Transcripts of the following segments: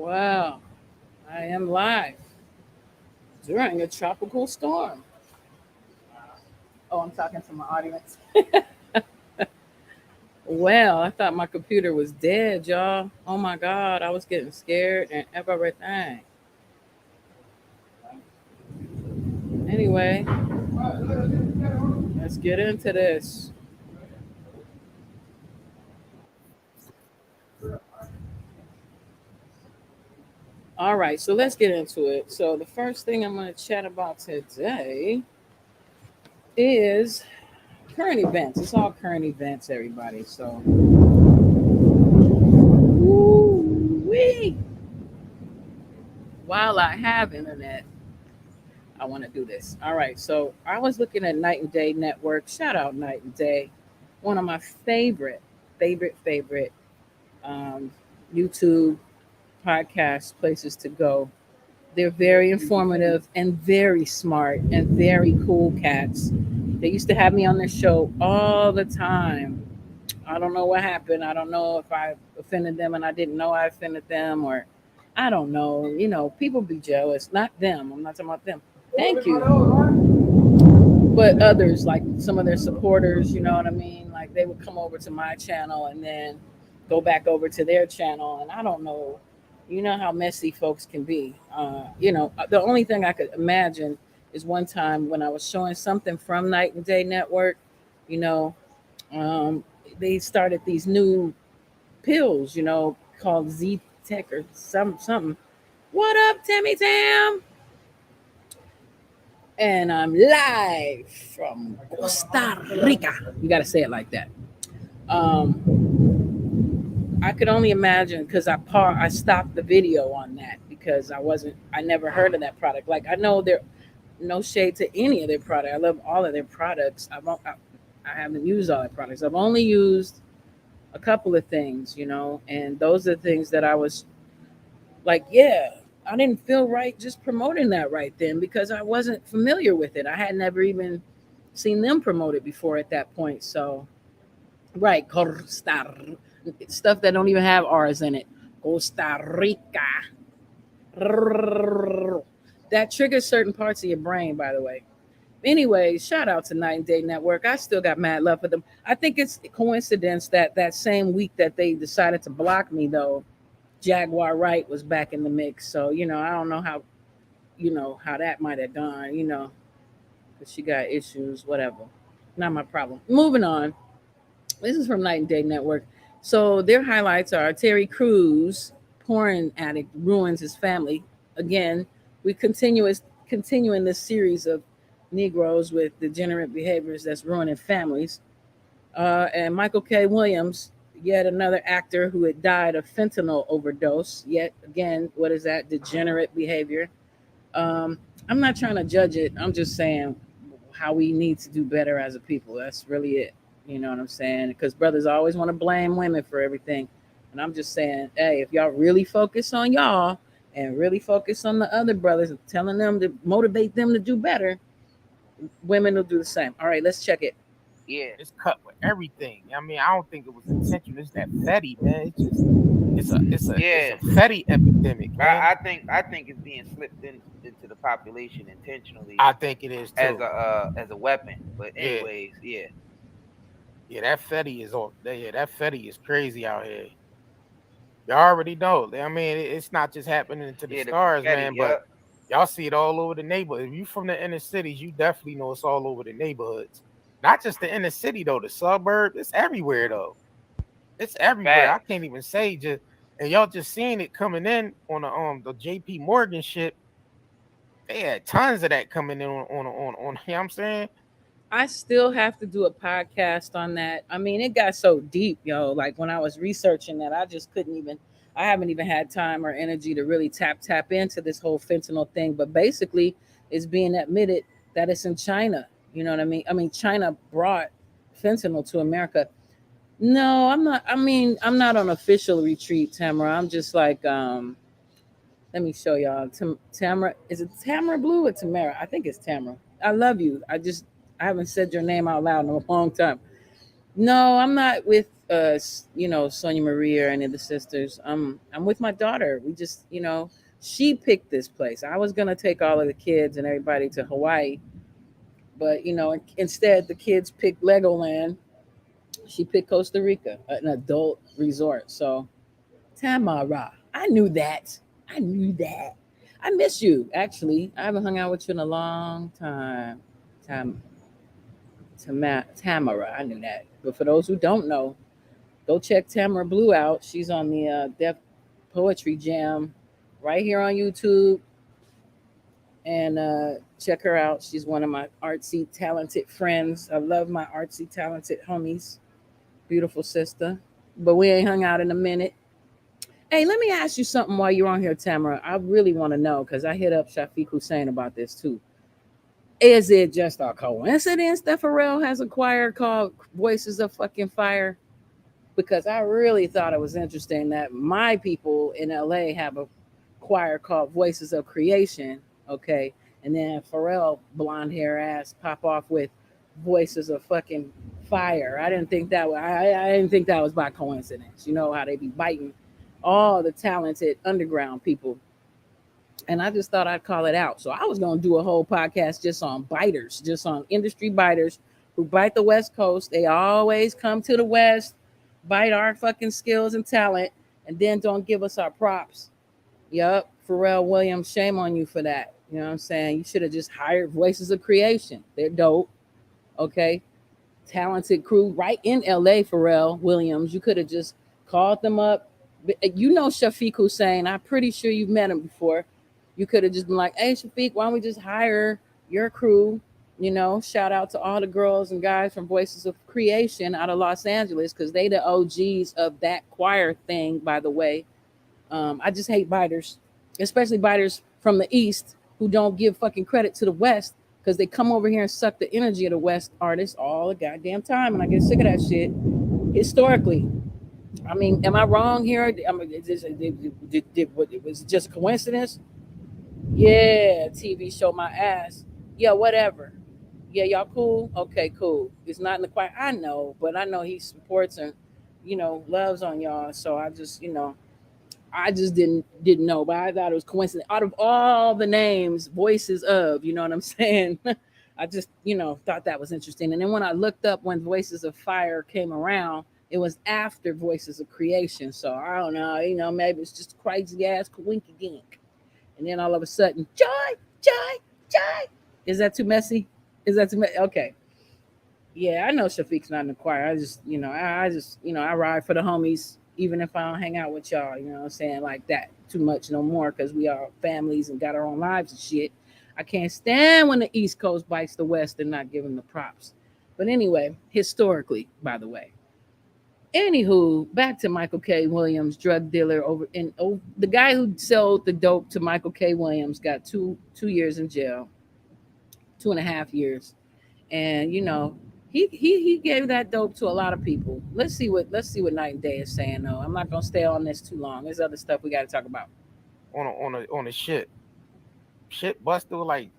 Wow, I am live during a tropical storm. Oh, I'm talking to my audience. Well, I thought my computer was dead, y'all. Oh my God, I was getting scared and everything. Anyway, let's get into this. All right, so let's get into it. So, the first thing I'm going to chat about today is current events. It's all current events, everybody. So, woo-wee. While I have internet, I want to do this. All right. So I was looking at Night and Day Network. Shout out Night and Day. One of my favorite um, YouTube podcast places to go. They're very informative and very smart and very cool cats. They used to have me on their show all the time. I don't know what happened. I don't know if I offended them and I didn't know I offended them, or I don't know. You know, people be jealous. Not them. I'm not talking about them. Thank you. But others, like some of their supporters, you know what I mean? Like they would come over to my channel and then go back over to their channel. And I don't know, you know how messy folks can be. The only thing I could imagine is one time when I was showing something from Night and Day Network, you know, um, they started these new pills, called Z Tech or something. What up, Timmy Tam? And I'm live from Costa Rica. You got to say it like that. I could only imagine because I stopped the video on that because I never heard of that product. Like I know there, no shade to any of their product. I love all of their products. I haven't used all their products. I've only used a couple of things, and those are things that I was like, yeah, I didn't feel right just promoting that right then because I wasn't familiar with it. I had never even seen them promote it before at that point. So, right, stuff that don't even have R's in it. Costa Rica. That triggers certain parts of your brain, by the way. Anyway, shout out to Night and Day Network. I still got mad love for them. I think it's a coincidence that that same week that they decided to block me, though, Jaguar Wright was back in the mix. So, I don't know how that might have gone, because she got issues, whatever. Not my problem. Moving on. This is from Night and Day Network. So their highlights are Terry Crews, porn addict, ruins his family. Again, we continuing this series of Negroes with degenerate behaviors that's ruining families. And Michael K. Williams, yet another actor who had died of fentanyl overdose. Yet again, what is that? Degenerate behavior. Um, I'm not trying to judge it. I'm just saying how we need to do better as a people. That's really it. You know what I'm saying? Because brothers always want to blame women for everything. And I'm just saying, hey, if y'all really focus on y'all and really focus on the other brothers and telling them to motivate them to do better, women will do the same. All right, let's check it. Yeah, It's cut with everything. I mean, I don't think it was intentional. It's that fatty, man. It's a yeah. fatty epidemic, man. I think it's being slipped into the population intentionally I think it is too. as a weapon. But Yeah, anyways, yeah, yeah, that fatty is all. Yeah, that fatty is crazy out here. Y'all already know. I mean, it's not just happening to the yeah, the stars, confetti. man, but Yep. y'all see it all over the neighborhood. If you from the inner cities, you definitely know it's all over the neighborhoods. Not just the inner city though, the suburb. It's everywhere though. It's everywhere. I Facts. can't even say just and y'all just seeing it coming in on the JP Morgan shit. They had tons of that coming in on you know what I'm saying? I still have to do a podcast on that. I mean, it got so deep, yo. Like when I was researching that, I just couldn't even. I haven't even had time or energy to really tap into this whole fentanyl thing. But basically, it's being admitted that it's in China. You know what I mean? I mean, China brought fentanyl to America. No, I'm not. I mean, I'm not on official retreat, Tamara. I'm just like, let me show y'all. Tamara, is it Tamara Blue or Tamara? I think it's Tamara. I love you. I haven't said your name out loud in a long time. No, I'm not with Sonia Marie or any of the sisters. I'm with my daughter. We just, she picked this place. I was gonna take all of the kids and everybody to Hawaii, but instead the kids picked Legoland. She picked Costa Rica, an adult resort. So Tamara, I knew that. I knew that. I miss you. Actually, I haven't hung out with you in a long time. Tam, Tamara, I knew that. But for those who don't know, go check Tamara Blue out. She's on the Def Poetry Jam right here on YouTube. And check her out. She's one of my artsy, talented friends. I love my artsy, talented homies. Beautiful sister. But we ain't hung out in a minute. Hey, let me ask you something while you're on here, Tamara. I really want to know because I hit up Shafiq Hussein about this too. Is it just a coincidence that Pharrell has a choir called Voices of Fucking Fire? Because I really thought it was interesting that my people in LA have a choir called Voices of Creation, okay, and then Pharrell blonde hair ass pop off with Voices of Fucking Fire. I didn't think that was by coincidence. You know how they be biting all the talented underground people, and I just thought I'd call it out. So I was gonna do a whole podcast just on biters, just on industry biters who bite the West Coast. They always come to the West, bite our fucking skills and talent, and then don't give us our props. Yup, Pharrell Williams, shame on you for that. You know what I'm saying? You should have just hired Voices of Creation. They're dope. Okay. Talented crew right in LA, Pharrell Williams. You could have just called them up. You know Shafiq Hussein. I'm pretty sure you've met him before. You could have just been like, hey, Shafiq, why don't we just hire your crew? Shout out to all the girls and guys from Voices of Creation out of Los Angeles because they the OGs of that choir thing, by the way. I just hate biters, especially biters from the East who don't give fucking credit to the West because they come over here and suck the energy of the West artists all the goddamn time. And I get sick of that shit historically. I mean, am I wrong here? I mean, was it just a coincidence? Yeah, TV show my ass. Yeah, whatever. Yeah, y'all cool? Okay, cool. It's not in the choir. I know, but I know he supports and, loves on y'all. So I just didn't know, but I thought it was coincidence. Out of all the names, voices of, you know what I'm saying? I just, thought that was interesting. And then when I looked up when Voices of Fire came around, it was after Voices of Creation. So I don't know, maybe it's just crazy ass winky dink. And then all of a sudden, joy, joy, joy. Is that too messy? Is that too messy? Okay. Yeah, I know Shafiq's not in the choir. I just, I just, I ride for the homies, even if I don't hang out with y'all, you know what I'm saying, like that too much no more because we are families and got our own lives and shit. I can't stand when the East Coast bites the West and not giving the props. But anyway, historically, by the way. Anywho, back to Michael K. Williams, drug dealer the guy who sold the dope to Michael K. Williams got 2 years in jail, 2.5 years, and he gave that dope to a lot of people. Let's see what Night and Day is saying though. I'm not gonna stay on this too long. There's other stuff we got to talk about. On a shit busted with like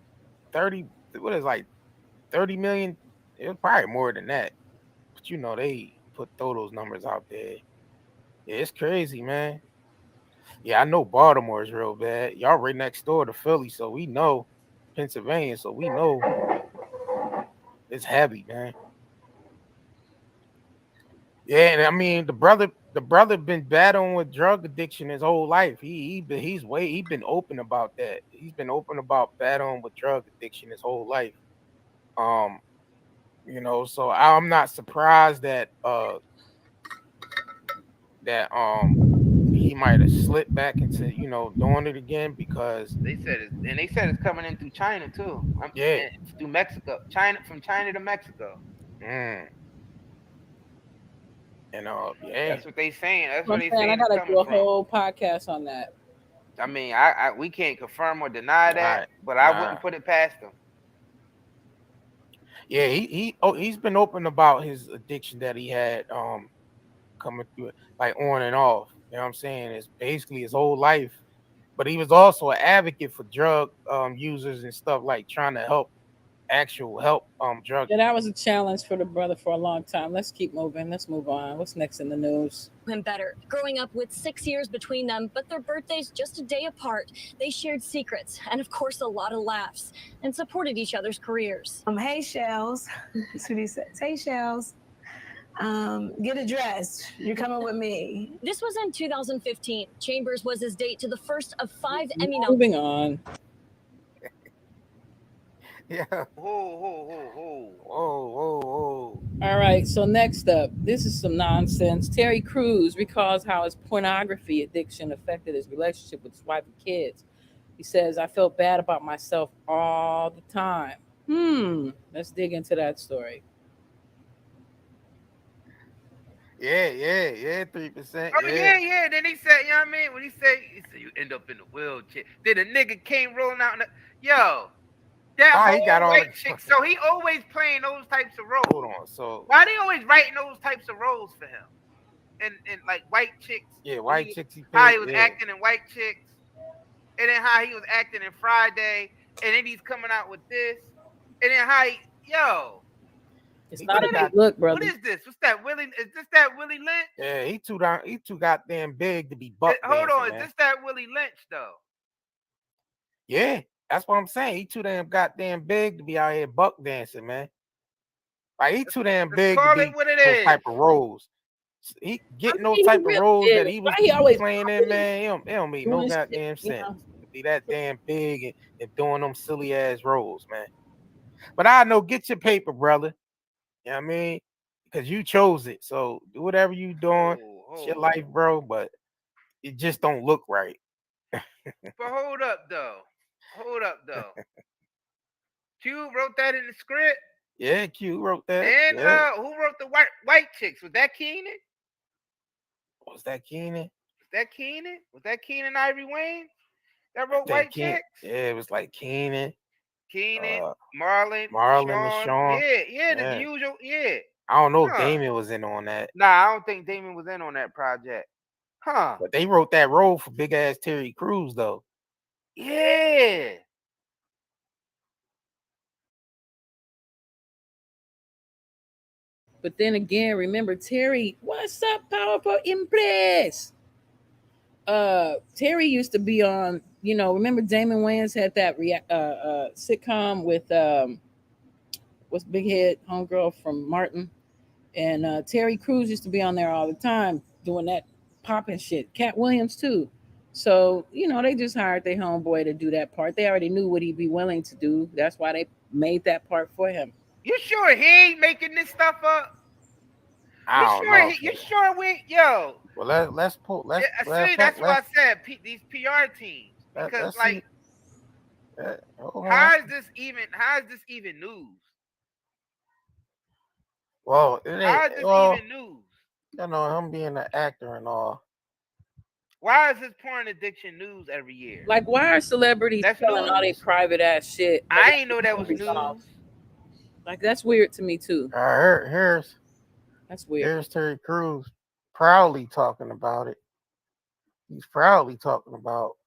30, what is like 30 million? It was probably more than that. But they throw those numbers out there. Yeah, it's crazy, man. Yeah, I know Baltimore is real bad. Y'all right next door to Philly, so we know Pennsylvania, so we know it's heavy, man. Yeah, and I mean the brother been battling with drug addiction his whole life. He been open about that. He's been open about battling with drug addiction his whole life. Um, so I'm not surprised that he might have slipped back into doing it again because they said it's coming in through China too. yeah. And through Mexico, China from China to Mexico. Mm, yeah. That's what they saying. That's So what I'm they saying I saying it's gotta coming do a from. whole podcast on that. I mean, I we can't confirm or deny that, Nah, but I nah. wouldn't put it past them. Yeah, he's been open about his addiction that he had coming through it, like on and off. You know what I'm saying? It's basically his whole life. But he was also an advocate for drug users and stuff, like trying to help actual help drug. Yeah, that was a challenge for the brother for a long time. Let's keep moving. Let's move on. What's next in the news? Him better, growing up with 6 years between them, but their birthdays just a day apart. They shared secrets and, of course, a lot of laughs and supported each other's careers. Hey, Shells. That's what he says. Hey, Shells. Get a dress. You're coming with me. This was in 2015. Chambers was his date to the first of 5 Emmy Moving on. Yeah. Whoa. Whoa. All right, so next up, this is some nonsense. Terry Crews recalls how his pornography addiction affected his relationship with his wife and kids. He says, I felt bad about myself all the time. Let's dig into that story. Yeah, 3%. Oh, yeah. Then he said, you know what I mean? When he said you end up in the wheelchair. Then a nigga came rolling out. Yo, that he got all white the chick. So he always playing those types of roles. Hold on. So why they always writing those types of roles for him? And like white chicks. Yeah, white chicks. How he was acting in White Chicks. And then how he was acting in Friday. And then he's coming out with this. And then how it's not a good look, brother. What is this? What's that, Willie? Is this that Willie Lynch? Yeah, he too goddamn big to be buck Hold dancing, on, man. Is this that Willie Lynch though? Yeah, that's what I'm saying. He too damn goddamn big to be out here buck dancing, man. Like he too damn big to be those type of roles. He getting those type of roles that he was playing in, man. It don't make no goddamn sense to be that damn big and doing them silly ass roles, man. But I know, get your paper, brother. You know what I mean? Because you chose it. So do whatever you doing. It's your life, bro. But it just don't look right. But hold up, though. Q wrote that in the script? Yeah, Q wrote that. And who wrote the white chicks? Was that Keenan? Was that Keenan? Was that Keenan Ivory Wayne that wrote White Chicks? Yeah, it was like Keenan, Marlon, and Sean. Yeah, the usual. Yeah. I don't know if Damon was in on that. Nah, I don't think Damon was in on that project. Huh? But they wrote that role for big ass Terry Crews, though. Yeah. But then again, remember Terry, what's up, Powerful Impress? Terry used to be on, remember Damon Wayans had that sitcom with what's Big Head Homegirl from Martin, and Terry Crews used to be on there all the time doing that popping shit. Cat Williams too. So they just hired their homeboy to do that part. They already knew what he'd be willing to do. That's why they made that part for him. You sure he ain't making this stuff up? You sure we, yo? Well, let's pull. That's why I said these PR teams, because how is this even news? Well, how is this even news? Him being an actor and all. Why is his porn addiction news every year? Like, why are celebrities telling all their private ass shit? I ain't know that was news. Like, that's weird to me too. That's weird. Here's Terry Crews proudly talking about it. He's proudly talking about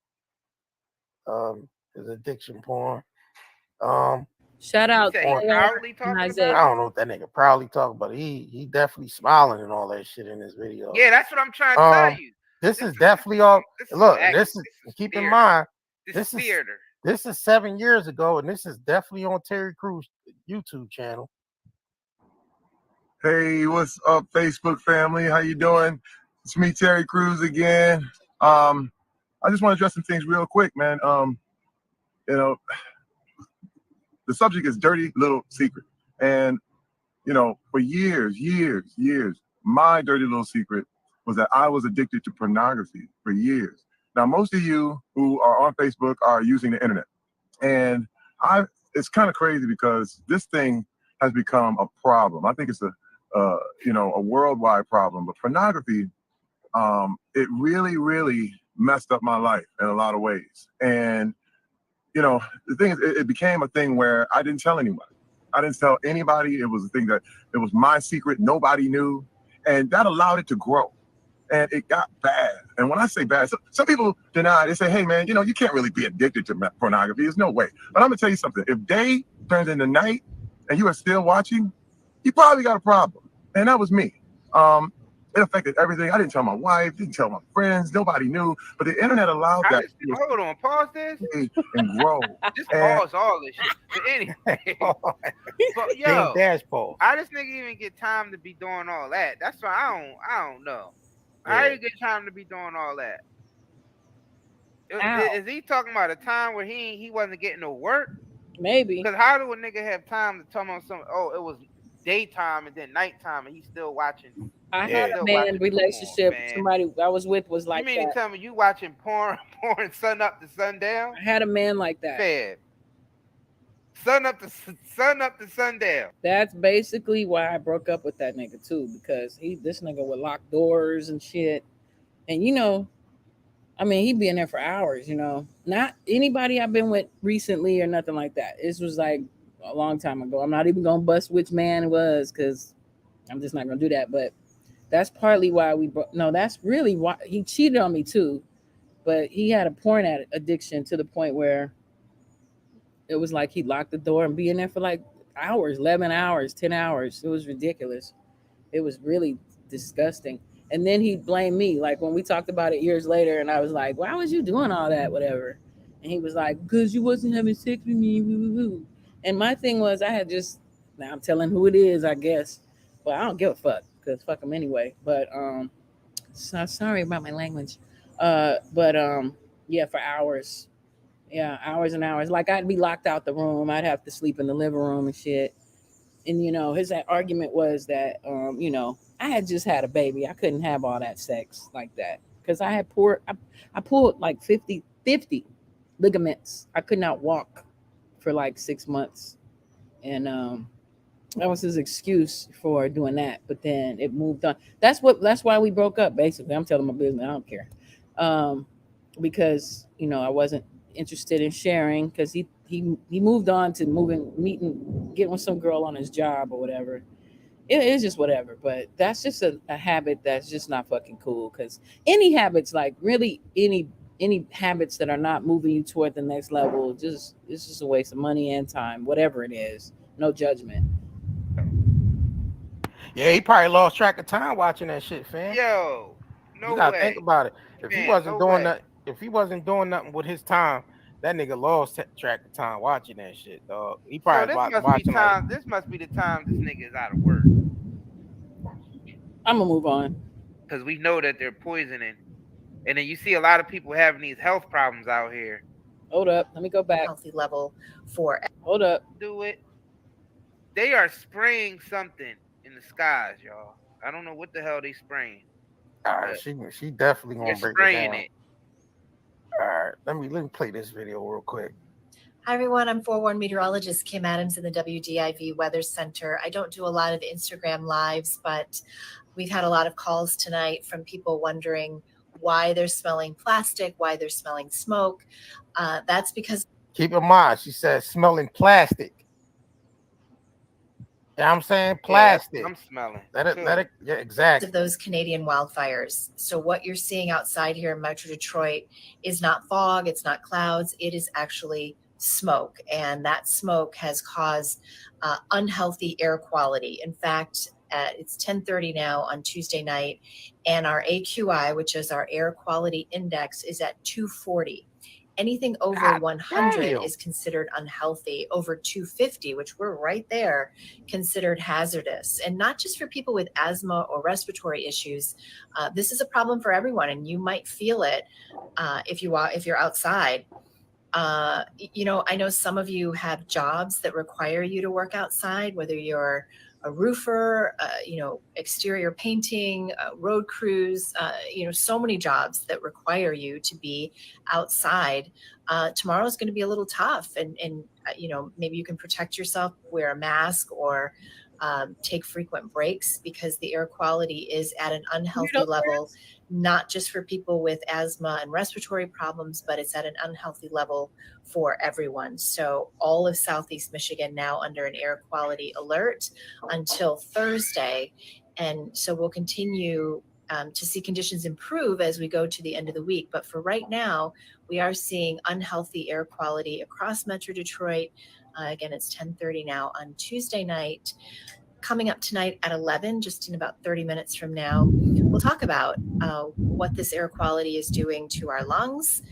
his addiction porn. Shout out. I don't know what that nigga proudly talking about. He definitely smiling and all that shit in his video. Yeah, that's what I'm trying to tell you. This is definitely all. Look, this is keep in mind. This is theater. This is 7 years ago, and this is definitely on Terry Crews' YouTube channel. Hey, what's up, Facebook family? How you doing? It's me, Terry Crews again. I just want to address some things real quick, man. The subject is dirty little secret, and for years, my dirty little secret was that I was addicted to pornography for years. Now, most of you who are on Facebook are using the internet, and it's kind of crazy because this thing has become a problem. I think it's a worldwide problem, but pornography, it really, really messed up my life in a lot of ways. And, the thing is, it became a thing where I didn't tell anybody. I didn't tell anybody. It was a thing that it was my secret. Nobody knew. And that allowed it to grow. and it got bad. And when I say bad, some people deny. They say, "Hey, man, you know, you can't really be addicted to pornography. There's no way." But I'm gonna tell you something. If day turns into night and you are still watching, you probably got a problem. And that was me. It affected everything. I didn't tell my wife, didn't tell my friends, nobody knew. But the internet allowed that Hold on, pause this. and grow. Just pause all this shit. But anyway, but yo, pause. how this nigga even get time to be doing all that? That's why I don't know. How you get time to be doing all that? Is he talking about a time where he wasn't getting no work? Maybe. Because how do a nigga have time to tell him something? Oh, it was daytime and then nighttime, and he's still watching. I had a man relationship. Somebody I was with was like, you mean to tell me you watching porn sun up to sundown? I had a man like that. Fed. Sun up to sundown. That's basically why I broke up with that nigga too, because this nigga would lock doors and shit. And you know, I mean, he'd be in there for hours, you know. Not anybody I've been with recently or nothing like that. This was like a long time ago. I'm not even gonna bust which man it was, because I'm just not gonna do that. But that's partly why we broke. No, that's really why he cheated on me too. But he had a porn addiction to the point where it was like he'd lock the door and be in there for like hours, 11 hours, 10 hours. It was ridiculous. It was really disgusting. And then he'd blame me. Like when we talked about it years later, and I was like, why was you doing all that? Whatever. And he was like, because you wasn't having sex with me. Woo-woo-woo. And my thing was, now I'm telling who it is, I guess. But I don't give a fuck, because fuck him anyway. But so sorry about my language. Yeah, for hours. Yeah, hours and hours. Like I'd be locked out the room. I'd have to sleep in the living room and shit. And you know, his argument was that you know, I had just had a baby. I couldn't have all that sex like that, because I pulled like 50 ligaments. I could not walk for like 6 months, and that was his excuse for doing that. But then it moved on. That's why we broke up. Basically, I'm telling my business. I don't care, because you know I wasn't interested in sharing, because he moved on to getting with some girl on his job or whatever. It is just whatever. But that's just a habit that's just not fucking cool, because any habits, like really any habits that are not moving you toward the next level, it's just a waste of money and time, whatever it is. No judgment. Yeah, he probably lost track of time watching that shit, fam. Yo, no you gotta way. think about it. If Man, he wasn't doing that, if he wasn't doing nothing with his time, that nigga lost track of time watching that shit, dog. He probably watching like, this must be the time this nigga is out of work. I'm gonna move on, because we know that they're poisoning, and then you see a lot of people having these health problems out here. Hold up, let me go back. Healthy level for. Hold up. Do it. They are spraying something in the skies, y'all. I don't know what the hell they spraying. All right, she definitely gonna break it down. All right, let me play this video real quick. Hi, everyone. I'm forewarned meteorologist Kim Adams in the WDIV Weather Center. I don't do a lot of Instagram lives, but we've had a lot of calls tonight from people wondering why they're smelling plastic, why they're smelling smoke. That's because... Keep in mind, she said smelling plastic. Yeah, I'm saying plastic. Yeah, I'm smelling. Yeah, exactly. Of those Canadian wildfires. So what you're seeing outside here in Metro Detroit is not fog, it's not clouds, it is actually smoke. And that smoke has caused unhealthy air quality. In fact, it's 10:30 now on Tuesday night, and our AQI, which is our air quality index, is at 240. Anything over 100 is considered unhealthy. Over 250, which we're right there, considered hazardous. And not just for people with asthma or respiratory issues. This is a problem for everyone, and you might feel it if you're outside. You know, I know some of you have jobs that require you to work outside, whether you're a roofer, you know, exterior painting, road crews, you know, so many jobs that require you to be outside. Tomorrow is going to be a little tough, and you know, maybe you can protect yourself, wear a mask, or take frequent breaks, because the air quality is at an unhealthy level, not just for people with asthma and respiratory problems, but it's at an unhealthy level for everyone. So all of Southeast Michigan now under an air quality alert until Thursday. And so we'll continue to see conditions improve as we go to the end of the week. But for right now, we are seeing unhealthy air quality across Metro Detroit. Again, it's 10:30 now on Tuesday night. Coming up tonight at 11, just in about 30 minutes from now, we'll talk about what this air quality is doing to our lungs,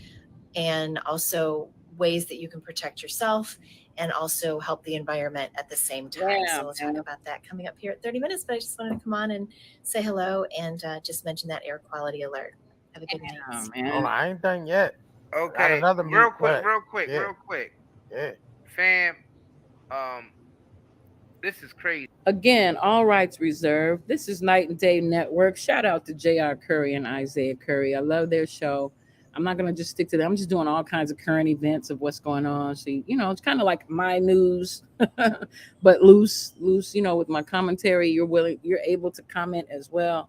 and also ways that you can protect yourself and also help the environment at the same time. Yeah, So we'll talk about that coming up here at 30 minutes, but I just wanted to come on and say hello and just mention that air quality alert. Have a good night. Hold on, I ain't done yet. Okay, another real meet, quick, but- real quick, yeah. real quick. Yeah. Fam, this is crazy. Again, all rights reserved. This is Night and Day Network. Shout out to J.R. Curry and Isaiah Curry. I love their show. I'm not going to just stick to them. I'm just doing all kinds of current events of what's going on. So, you know, it's kind of like my news, but loose, you know, with my commentary, you're able to comment as well.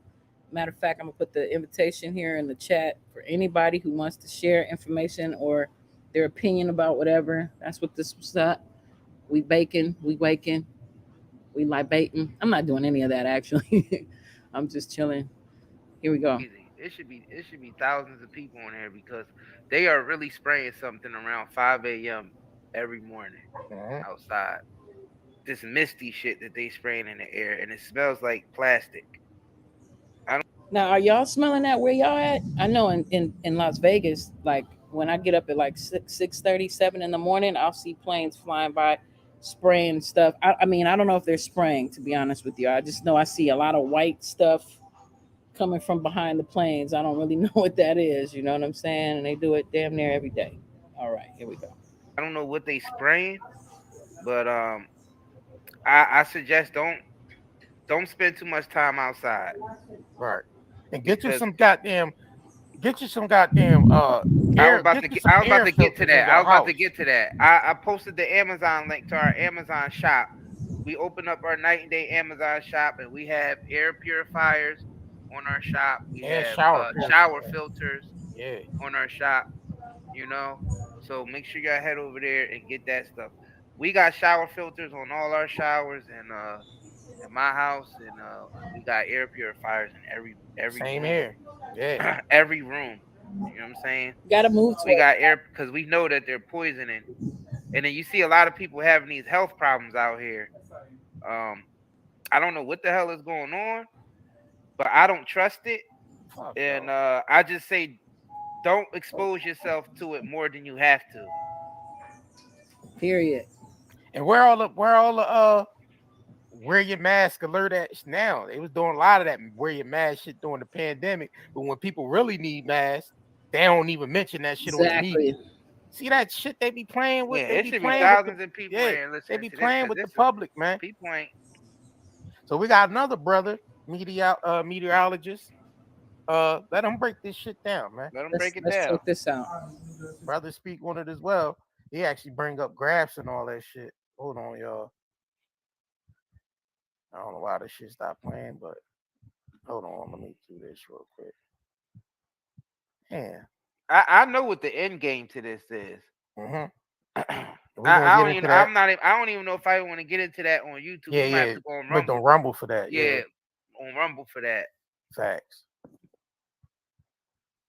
Matter of fact, I'm going to put the invitation here in the chat for anybody who wants to share information or their opinion about whatever. That's what this was at. We baking, we waking, we libating. I'm not doing any of that, actually. I'm just chilling. Here we go. It should be thousands of people on here because they are really spraying something around 5 a.m. every morning outside. This misty shit that they spraying in the air, and it smells like plastic. Now, are y'all smelling that where y'all at? I know in Las Vegas, like when I get up at like 6:30, 7 in the morning, I'll see planes flying by spraying stuff. I mean, I don't know if they're spraying, to be honest with you. I just know I see a lot of white stuff coming from behind the planes. I don't really know what that is. You know what I'm saying? And they do it damn near every day. All right, here we go. I don't know what they spraying, but I suggest don't spend too much time outside. Right. And get you Because- some goddamn air. I was about to get to that. I posted the Amazon link to our Amazon shop. We opened up our Night and Day Amazon shop, and we have air purifiers on our shop. We And have shower filters Yeah. on our shop. You know, so make sure y'all head over there and get that stuff. We got shower filters on all our showers, and in my house, and we got air purifiers in every Same room. here. Yeah. Every room. You know what I'm saying? Gotta move to We it. got air because we know that they're poisoning, and then you see a lot of people having these health problems out here. I don't know what the hell is going on, but I don't trust it, and I just say don't expose yourself to it more than you have to. Period. And where all the wear your mask alert at now? They was doing a lot of that wear your mask shit during the pandemic, but when people really need masks, they don't even mention that shit on the media. See that shit they be playing with? Yeah, They it be should be playing thousands with of people yeah, here listening. they be to playing this, with the public, man. People ain't. So we got another brother, meteorologist. Let him break this shit down, man. Let him break it Let's down. check this out. Brother speak on it as well. He actually bring up graphs and all that shit. Hold on, y'all. I don't know why this shit stopped playing, but hold on. Let me do this real quick. Yeah. I know what the end game to this is. Mm-hmm. I don't even know if I want to get into that on YouTube. Yeah, we might have to go on Rumble. But on Rumble for that. Yeah, on Rumble for that. Facts.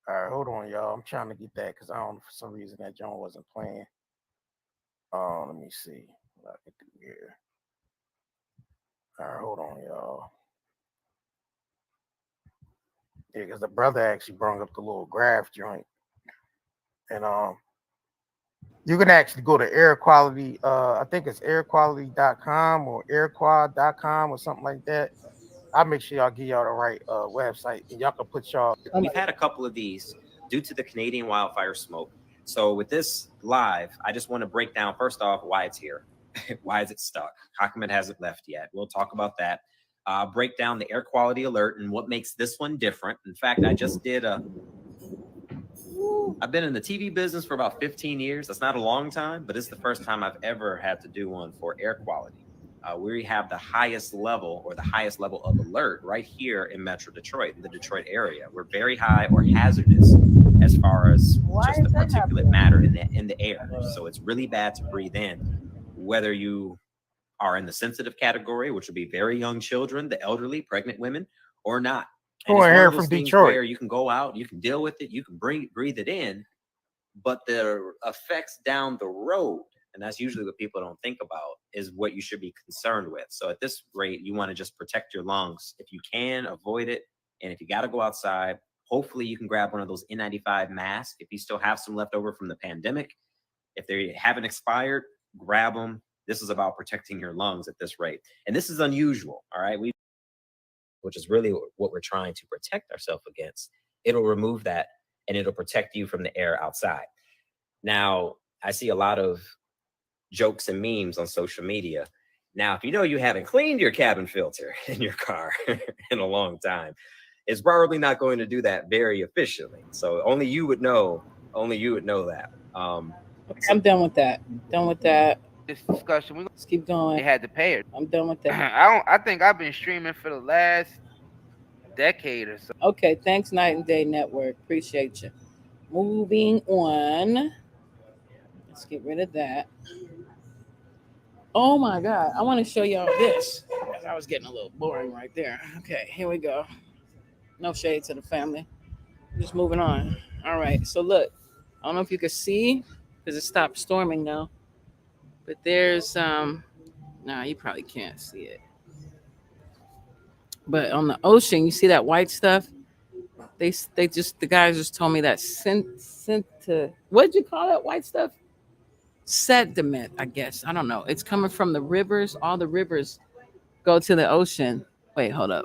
All right, hold on, y'all. I'm trying to get that because I don't know, for some reason that John wasn't playing. Let me see what I can do here. All right, hold on, y'all. Yeah, because the brother actually brought up the little graph joint. And you can actually go to air quality, I think it's airquality.com or airquad.com or something like that. I'll make sure y'all give y'all the right website and y'all can put y'all. We've had a couple of these due to the Canadian wildfire smoke. So with this live, I just want to break down first off why it's here. Why is it stuck? How come it hasn't left yet? We'll talk about that. Break down the air quality alert and what makes this one different. In fact, I just did I've been in the TV business for about 15 years. That's not a long time, but it's the first time I've ever had to do one for air quality. We have the highest level of alert right here in Metro Detroit, in the Detroit area. We're very high or hazardous as far as just the particulate matter in the air. So it's really bad to breathe in, whether you are in the sensitive category, which would be very young children, the elderly, pregnant women, or not. And Who it's I one hear of those from things Detroit? where you can go out, you can deal with it, you can breathe it in, but the effects down the road, and that's usually what people don't think about, is what you should be concerned with. So at this rate, you want to just protect your lungs. If you can, avoid it. And if you got to go outside, hopefully you can grab one of those N95 masks. If you still have some left over from the pandemic, if they haven't expired, grab them. This is about protecting your lungs at this rate. And this is unusual, all right? Which is really what we're trying to protect ourselves against. It'll remove that and it'll protect you from the air outside. Now, I see a lot of jokes and memes on social media. Now, if you know you haven't cleaned your cabin filter in your car in a long time, it's probably not going to do that very efficiently. So only you would know that. Okay, I'm done with that. Done with that. This discussion, Let's keep they going. had to pay it. I'm done with that. I think I've been streaming for the last decade or so. Okay, thanks, Night and Day Network. Appreciate you. Moving on. Let's get rid of that. Oh my God, I want to show y'all this. I was getting a little boring right there. Okay, here we go. No shade to the family. Just moving on. All right, so look, I don't know if you can see because it stopped storming now, but there's you probably can't see it. But on the ocean, you see that white stuff? The guys just told me that what'd you call that white stuff? Sediment, I guess. I don't know. It's coming from the rivers. All the rivers go to the ocean. Wait, hold up.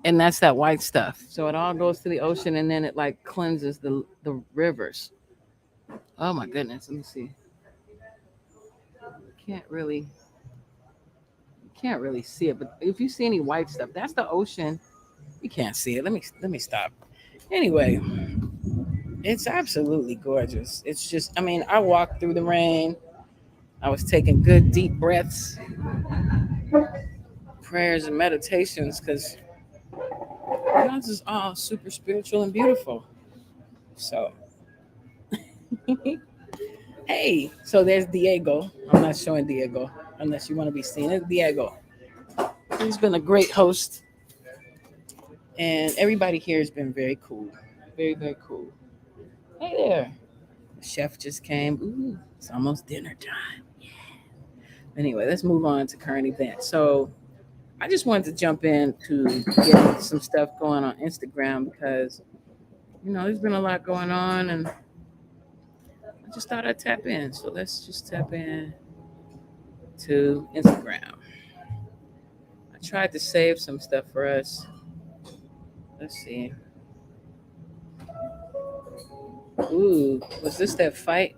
And that's that white stuff. So it all goes to the ocean and then it like cleanses the rivers. Oh my goodness. Let me see. Can't really see it, but if you see any white stuff, that's the ocean. You can't see it. Let me stop. Anyway, it's absolutely gorgeous. It's just, I walked through the rain. I was taking good deep breaths, prayers and meditations, because this is all super spiritual and beautiful. So, hey, so there's Diego. I'm not showing Diego unless you want to be seen. It's Diego. He's been a great host. And everybody here has been very cool. Very, very cool. Hey there. The chef just came. Ooh, it's almost dinner time. Yeah. Anyway, let's move on to current events. So I just wanted to jump in to get some stuff going on Instagram because, there's been a lot going on and I just thought I'd tap in. So let's just tap in to Instagram. I tried to save some stuff for us. Let's see. Ooh, was this that fight?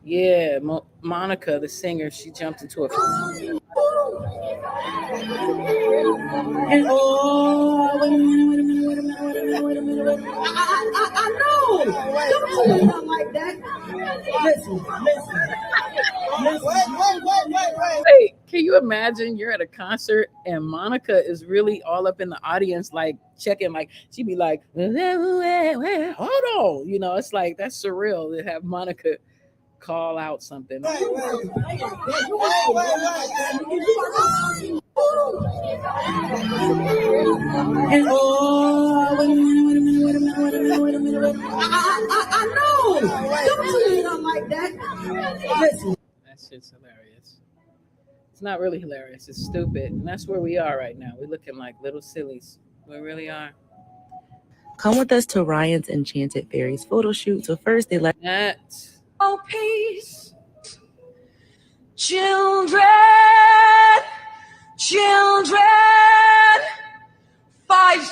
Yeah, Monica, the singer, she jumped into a. And wait a minute. I know. Don't do nothing like that. Listen. Wait, can you imagine you're at a concert and Monica is really all up in the audience, like checking, like she'd be like, hold on. It's like that's surreal to have Monica call out something. And wait a minute. I know. Don't do nothing like that. Listen. That shit's hilarious. It's not really hilarious. It's stupid. And that's where we are right now. We're looking like little sillies. We really are. Come with us to Ryan's Enchanted Fairies photo shoot. So first they let Oh, peace. Children, fight.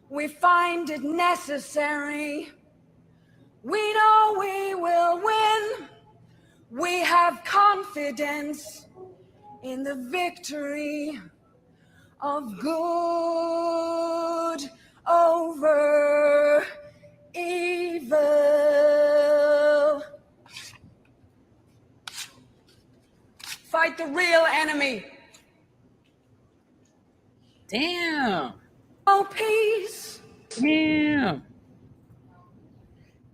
We find it necessary. We know we will win. We have confidence in the victory of good over evil. Fight the real enemy. Damn. Oh, peace. Damn.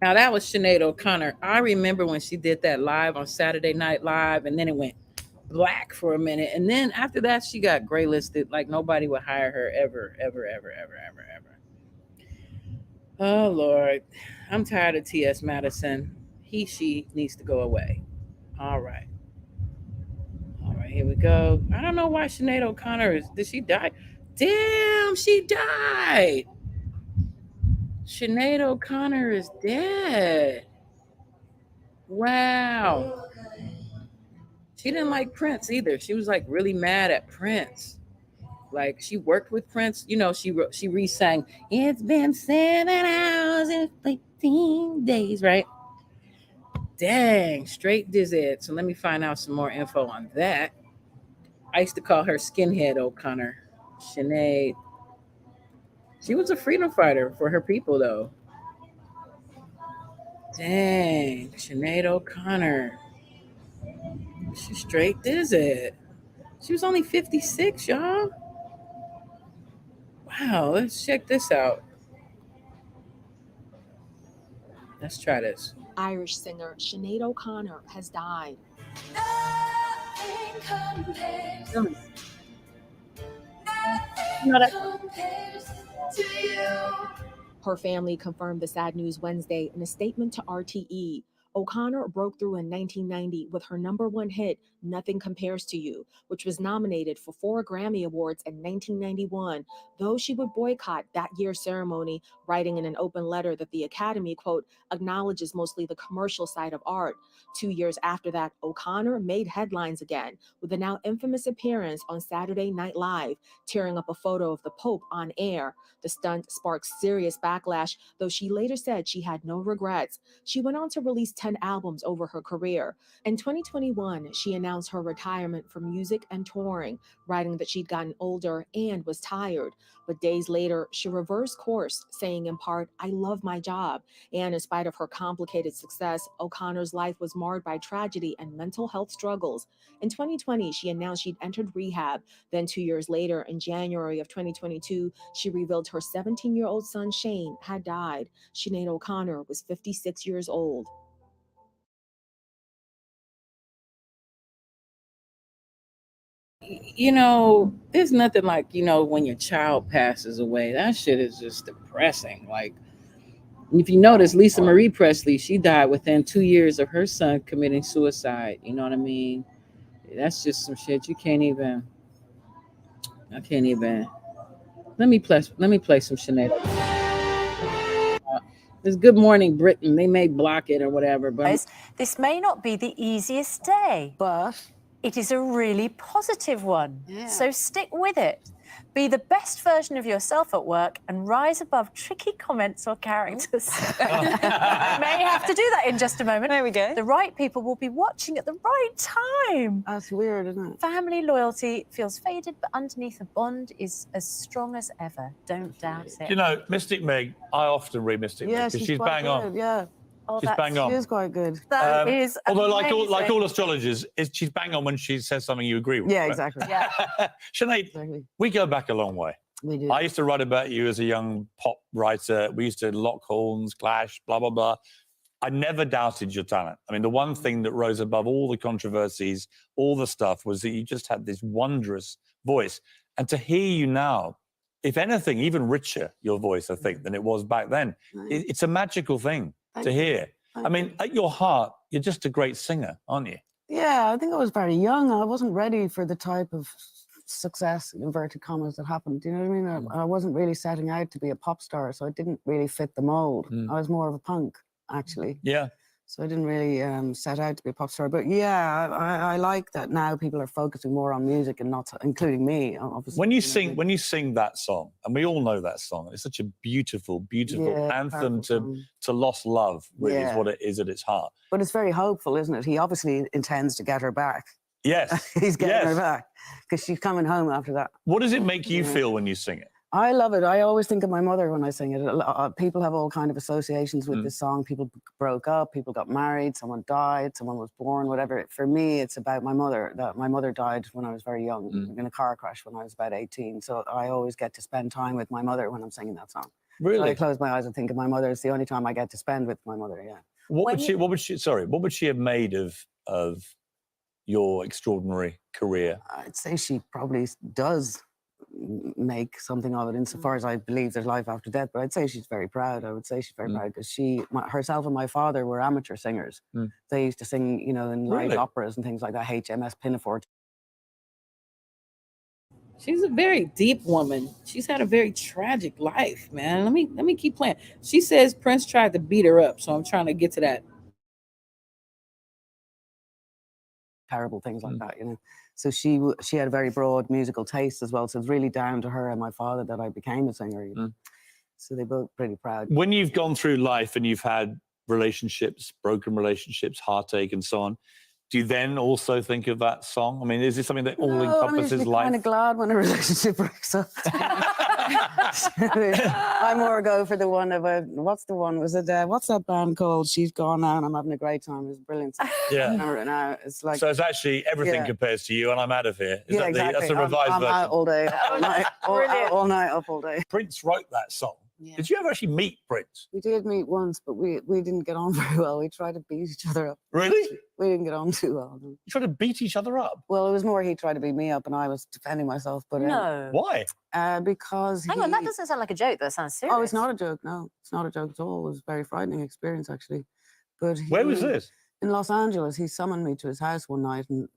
Now that was Sinead O'Conner. I remember when she did that live on Saturday Night Live, and then it went black for a minute, and then after that, she got gray listed. Like nobody would hire her ever, ever, ever, ever, ever, ever. Oh Lord, I'm tired of T.S. Madison. She needs to go away. All right. All right, here we go. I don't know why Sinead O'Conner did she die? Damn, she died. Sinead O'Conner is dead. Wow. She didn't like Prince either. She was like really mad at Prince. Like she worked with Prince. You know, she re-sang "It's Been 7 hours and 15 days," right? Dang, straight dizzy. So let me find out some more info on that. I used to call her Skinhead O'Connor. Sinead. She was a freedom fighter for her people, though. Dang, Sinead O'Connor. She straight dizzy. She was only 56, y'all. Wow, let's check this out. Let's try this. Irish singer Sinead O'Conner has died. Nothing compares. Really? Nothing compares to you. Her family confirmed the sad news Wednesday in a statement to RTE. O'Connor broke through in 1990 with her #1 hit, Nothing Compares to You, which was nominated for 4 Grammy Awards in 1991, though she would boycott that year's ceremony, writing in an open letter that the Academy, quote, acknowledges mostly the commercial side of art. 2 years after that, O'Connor made headlines again with a now infamous appearance on Saturday Night Live, tearing up a photo of the Pope on air. The stunt sparked serious backlash, though she later said she had no regrets. She went on to release 10 albums over her career. In 2021, she announced her retirement from music and touring, writing that she'd gotten older and was tired. But days later, she reversed course, saying in part, "I love my job." And in spite of her complicated success, O'Connor's life was marred by tragedy and mental health struggles. In 2020, she announced she'd entered rehab. Then 2 years later, in January of 2022, she revealed her 17-year-old son, Shane, had died. Sinead O'Conner was 56 years old. You know, there's nothing like, you know, when your child passes away. That shit is just depressing. Like, if you notice, Lisa Marie Presley, she died within 2 years of her son committing suicide. You know what I mean? That's just some shit you can't even. I can't even. Let me play some Sinead. It's Good Morning Britain. They may block it or whatever, but this may not be the easiest day, but it is a really positive one. Yeah. So stick with it. Be the best version of yourself at work and rise above tricky comments or characters. May have to do that in just a moment. There we go. The right people will be watching at the right time. That's weird, isn't it? Family loyalty feels faded, but underneath a bond is as strong as ever. Don't doubt it. You know, Mystic Meg, I often read Mystic Meg because she's bang on. Yeah. Oh, She's bang on. She is quite good. That is although, amazing. like all astrologers, she's bang on when she says something you agree with. Yeah, right? exactly. Yeah. Sinead, Exactly. we go back a long way. We do. I used to write about you as a young pop writer. We used to lock horns, clash, blah, blah, blah. I never doubted your talent. I mean, the one thing that rose above all the controversies, all the stuff, was that you just had this wondrous voice. And to hear you now, if anything, even richer, your voice, I think, than it was back then. It's a magical thing to hear. I mean, at your heart, you're just a great singer, aren't you? Yeah, I think I was very young. I wasn't ready for the type of success, in inverted commas, that happened. Do you know what I mean? I wasn't really setting out to be a pop star, so I didn't really fit the mold. I was more of a punk, actually. Yeah. So I didn't really set out to be a pop star. But yeah, I like that now people are focusing more on music and not, including me, obviously. When you sing that song, and we all know that song, it's such a beautiful, beautiful anthem to lost love, really, is what it is at its heart. But it's very hopeful, isn't it? He obviously intends to get her back. Yes. He's getting her back because she's coming home after that. What does it make you feel when you sing it? I love it. I always think of my mother when I sing it. People have all kind of associations with this song. People broke up, people got married, someone died, someone was born, whatever. For me, it's about my mother. That my mother died when I was very young in a car crash when I was about 18. So I always get to spend time with my mother when I'm singing that song. Really? So I close my eyes and think of my mother. It's the only time I get to spend with my mother. Yeah. What would she have made of your extraordinary career? I'd say she probably does make something of it insofar as I believe there's life after death, but I'd say she's very proud. I would say she's very proud because herself and my father were amateur singers. They used to sing, you know, in live operas and things like that, HMS Pinafore. She's a very deep woman. She's had a very tragic life, man. Let me keep playing. She says Prince tried to beat her up, so I'm trying to get to that. Terrible things like that, you know. So she had a very broad musical taste as well. So it's really down to her and my father that I became a singer. You know? So they're both pretty proud. When you've gone through life and you've had relationships, broken relationships, heartache, and so on, do you then also think of that song? I mean, is it something that all encompasses life? I'm kind of glad when a relationship breaks up. I more go for the one of what's the one? Was it what's that band called? She's Gone Now and I'm Having a Great Time. It's brilliant. Yeah. I remember it now. It's like so. It's actually everything compares to you, and I'm out of here. Is that exactly. That's a revised I'm version. out all day, all night, all night, up all day. Prince wrote that song. Yeah. Did you ever actually meet Prince? We did meet once, but we didn't get on very well. We tried to beat each other up. Really? We didn't get on too well. You tried to beat each other up? Well, it was more he tried to beat me up and I was defending myself. But no. Why? Because hang on, that doesn't sound like a joke. That sounds serious. Oh, it's not a joke. No, it's not a joke at all. It was a very frightening experience, actually. But where was this? In Los Angeles. He summoned me to his house one night, and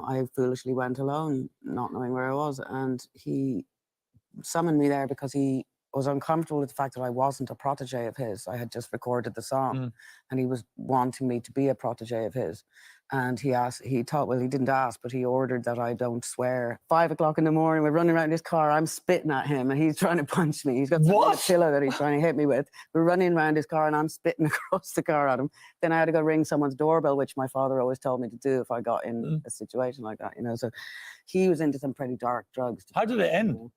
I foolishly went alone, not knowing where I was. And he summoned me there because he was uncomfortable with the fact that I wasn't a protege of his. I had just recorded the song, and he was wanting me to be a protege of his. And he didn't ask, but he ordered that I don't swear. 5 o'clock in the morning, we're running around his car. I'm spitting at him, and he's trying to punch me. He's got a pillow that he's trying to hit me with. We're running around his car, and I'm spitting across the car at him. Then I had to go ring someone's doorbell, which my father always told me to do if I got in a situation like that. You know, so he was into some pretty dark drugs. How did it end? You know?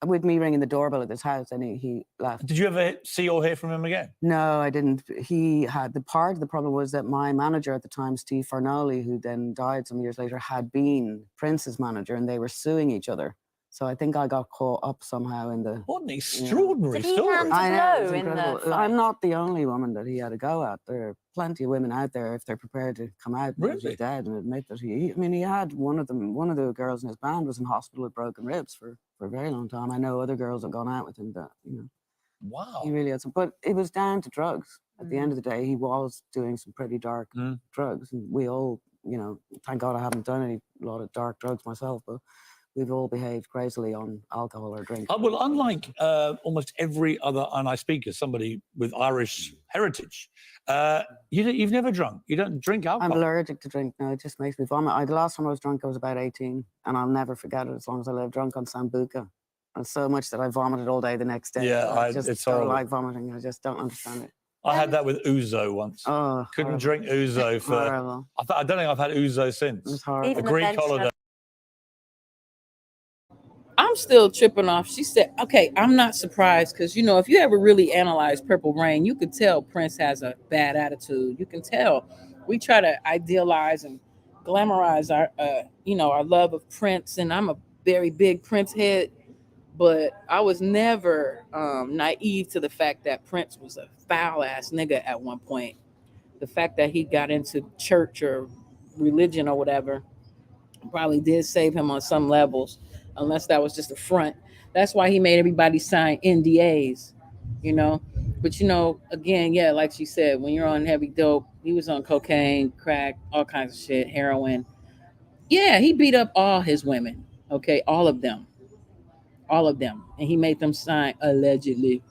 With me ringing the doorbell at his house, and he left. Did you ever see or hear from him again? No, I didn't. He had the problem was that my manager at the time, Steve Farnolli, who then died some years later, had been Prince's manager, and they were suing each other. So I think I got caught up somehow in the. What an extraordinary story! I know, it's incredible. I'm not the only woman that he had to go at. There are plenty of women out there if they're prepared to come out and he's dead and admit that he had one of the girls in his band was in hospital with broken ribs for a very long time. I know other girls have gone out with him that, you know. Wow. He really had some, but it was down to drugs. At the end of the day, he was doing some pretty dark drugs, and we all, you know, thank God I haven't done a lot of dark drugs myself, but we've all behaved crazily on alcohol or drink. Well, unlike almost every other, and I speak as somebody with Irish heritage, you've never drunk. You don't drink alcohol. I'm allergic to drink now. It just makes me vomit. The last time I was drunk, I was about 18, and I'll never forget it as long as I live. Drunk on Sambuca, and so much that I vomited all day the next day. Yeah, I just it's don't horrible. like vomiting. I just don't understand it. I had that with ouzo once. Oh, couldn't drink ouzo for. Horrible. I don't think I've had ouzo since. It's horrible. A Greek holiday. I'm still tripping off. She said, okay, I'm not surprised because, you know, if you ever really analyze Purple Rain, you could tell Prince has a bad attitude. You can tell. We try to idealize and glamorize our love of Prince, and I'm a very big Prince head, but I was never naive to the fact that Prince was a foul-ass nigga at one point. The fact that he got into church or religion or whatever probably did save him on some levels, unless that was just a front. That's why he made everybody sign NDAs, you know. But, you know, again, yeah, like she said, when you're on heavy dope, he was on cocaine, crack, all kinds of shit, heroin. Yeah, he beat up all his women, okay, all of them. And he made them sign, allegedly,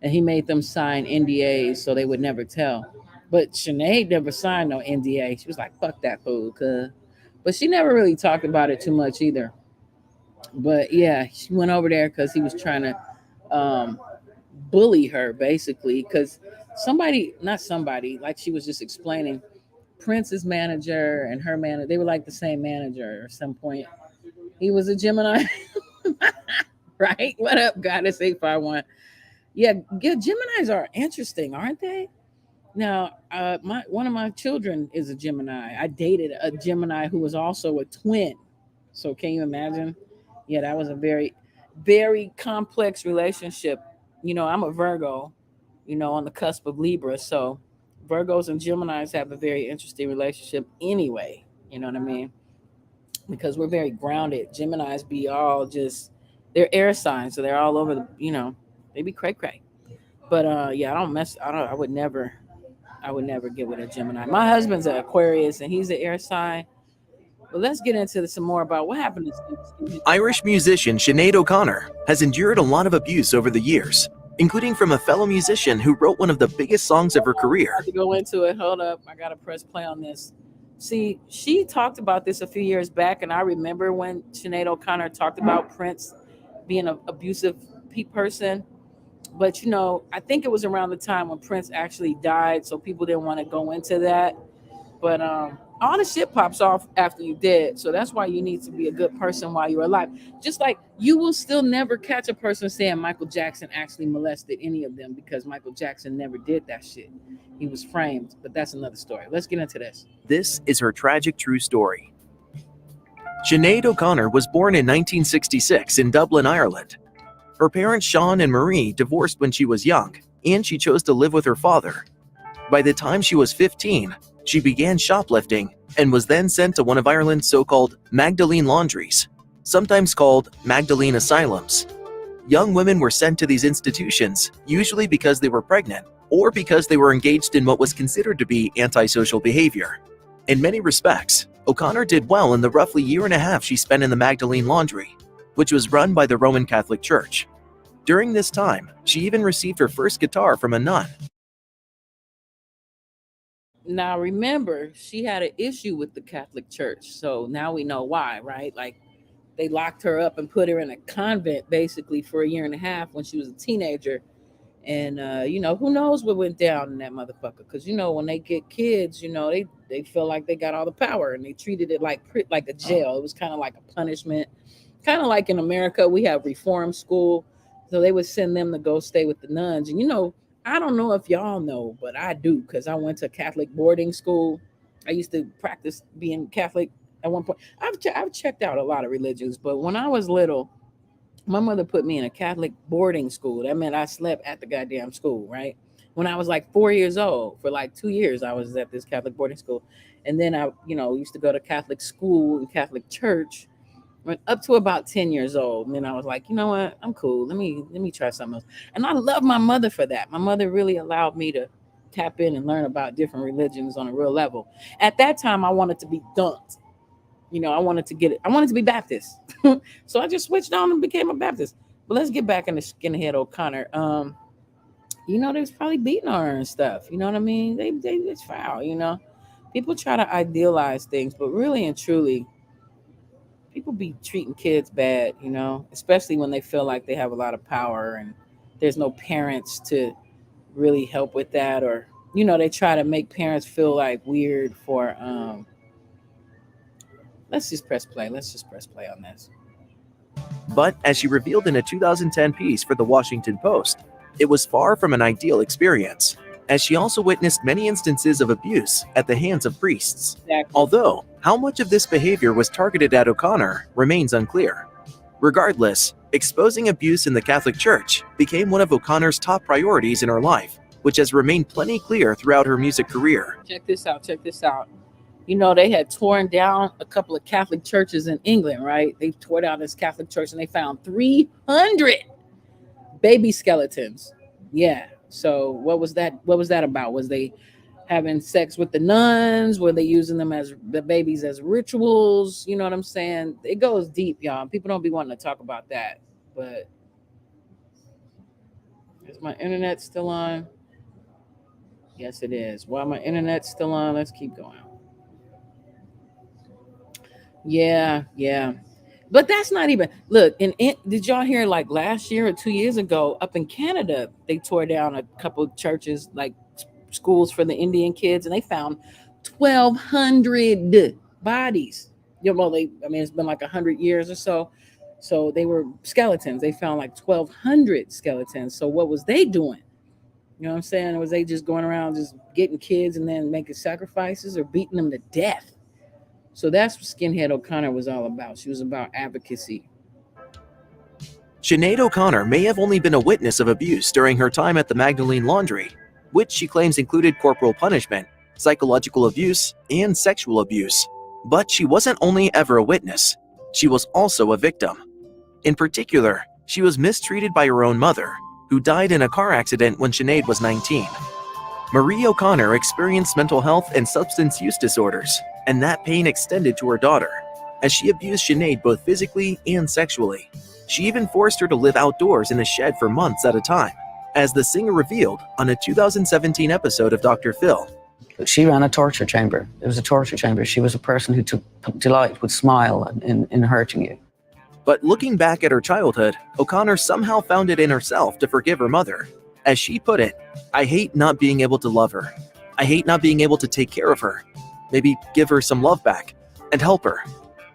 and he made them sign NDAs so they would never tell. But Sinead never signed no NDA. She was like, fuck that fool, cuz. But she never really talked about it too much either. But yeah, she went over there because he was trying to bully her, basically. Because like she was just explaining, Prince's manager and her manager, they were like the same manager at some point. He was a Gemini. Right? What up, Goddess 851? Yeah, Geminis are interesting, aren't they? Now, one of my children is a Gemini. I dated a Gemini who was also a twin. So can you imagine? Yeah, that was a very, very complex relationship. You know, I'm a Virgo, you know, on the cusp of Libra. So Virgos and Geminis have a very interesting relationship anyway, You know what I mean? Because we're very grounded. Geminis be all just, they're air signs, so they're all over the, they be cray cray. But yeah, I would never get with a Gemini. My husband's an Aquarius and he's an air sign. But let's get into some more about what happened to Irish musician Sinead O'Conner has endured a lot of abuse over the years, including from a fellow musician who wrote one of the biggest songs of her career. to go into it. Hold up. I got to press play on this. See, she talked about this a few years back, and I remember when Sinead O'Conner talked about Prince being an abusive person. But, I think it was around the time when Prince actually died, so people didn't want to go into that. But all the shit pops off after you're dead. So that's why you need to be a good person while you're alive. Just like you will still never catch a person saying Michael Jackson actually molested any of them, because Michael Jackson never did that shit. He was framed, but that's another story. Let's get into this. This is her tragic true story. Sinead O'Conner was born in 1966 in Dublin, Ireland. Her parents Sean and Marie divorced when she was young, and she chose to live with her father. By the time she was 15, she began shoplifting and was then sent to one of Ireland's so-called Magdalene laundries, sometimes called Magdalene asylums. Young women were sent to these institutions, usually because they were pregnant or because they were engaged in what was considered to be antisocial behavior. In many respects, O'Conner did well in the roughly year and a half she spent in the Magdalene laundry, which was run by the Roman Catholic Church. During this time, she even received her first guitar from a nun. Now, remember, she had an issue with the Catholic Church. So now we know why, right? Like, they locked her up and put her in a convent basically for a year and a half when she was a teenager. And, who knows what went down in that motherfucker? Because, when they get kids, they feel like they got all the power, and they treated it like a jail. It was kind of like a punishment. Kind of like in America, we have reform school. So they would send them to go stay with the nuns. And, I don't know if y'all know, but I do, because I went to Catholic boarding school. I used to practice being Catholic at one point. I've checked out a lot of religions, but when I was little, my mother put me in a Catholic boarding school. That meant I slept at the goddamn school, right? When I was like 4 years old, for like 2 years, I was at this Catholic boarding school. And then I, used to go to Catholic school and Catholic church. Went up to about 10 years old. And then I was like, you know what? I'm cool. Let me try something else. And I love my mother for that. My mother really allowed me to tap in and learn about different religions on a real level. At that time, I wanted to be dunked. I wanted to be Baptist. So I just switched on and became a Baptist. But let's get back into Skinhead O'Conner. They was probably beating on her and stuff. You know what I mean? It's foul, People try to idealize things, but really and truly, people be treating kids bad, especially when they feel like they have a lot of power and there's no parents to really help with that. Or, they try to make parents feel like weird for, let's just press play on this. But as she revealed in a 2010 piece for the Washington Post, it was far from an ideal experience, as she also witnessed many instances of abuse at the hands of priests. Exactly. Although, how much of this behavior was targeted at O'Conner remains unclear. Regardless, exposing abuse in the Catholic Church became one of O'Conner's top priorities in her life, which has remained plenty clear throughout her music career. Check this out. They had torn down a couple of Catholic churches in England, right? They tore down this Catholic church and they found 300 baby skeletons. Yeah. So what was that about? Was they having sex with the nuns? Were they using them as the babies as rituals? You know what I'm saying? It goes deep, y'all. People don't be wanting to talk about that. But is my internet still on? Yes, it is. While my internet's still on, let's keep going. Yeah. But that's not even, look, did y'all hear like last year or 2 years ago up in Canada, they tore down a couple of churches, like schools for the Indian kids, and they found 1,200 bodies. It's been like 100 years or so. So they were skeletons. They found like 1,200 skeletons. So what was they doing? You know what I'm saying? Was they just going around just getting kids and then making sacrifices or beating them to death? So that's what Skinhead O'Conner was all about. She was about advocacy. Sinead O'Conner may have only been a witness of abuse during her time at the Magdalene laundry, which she claims included corporal punishment, psychological abuse, and sexual abuse. But she wasn't only ever a witness, she was also a victim. In particular, she was mistreated by her own mother, who died in a car accident when Sinead was 19. Marie O'Conner experienced mental health and substance use disorders, and that pain extended to her daughter, as she abused Sinead both physically and sexually. She even forced her to live outdoors in a shed for months at a time, as the singer revealed on a 2017 episode of Dr. Phil. She ran a torture chamber. It was a torture chamber. She was a person who took delight, would smile in hurting you. But looking back at her childhood, O'Conner somehow found it in herself to forgive her mother. As she put it, "I hate not being able to love her. I hate not being able to take care of her. Maybe give her some love back and help her.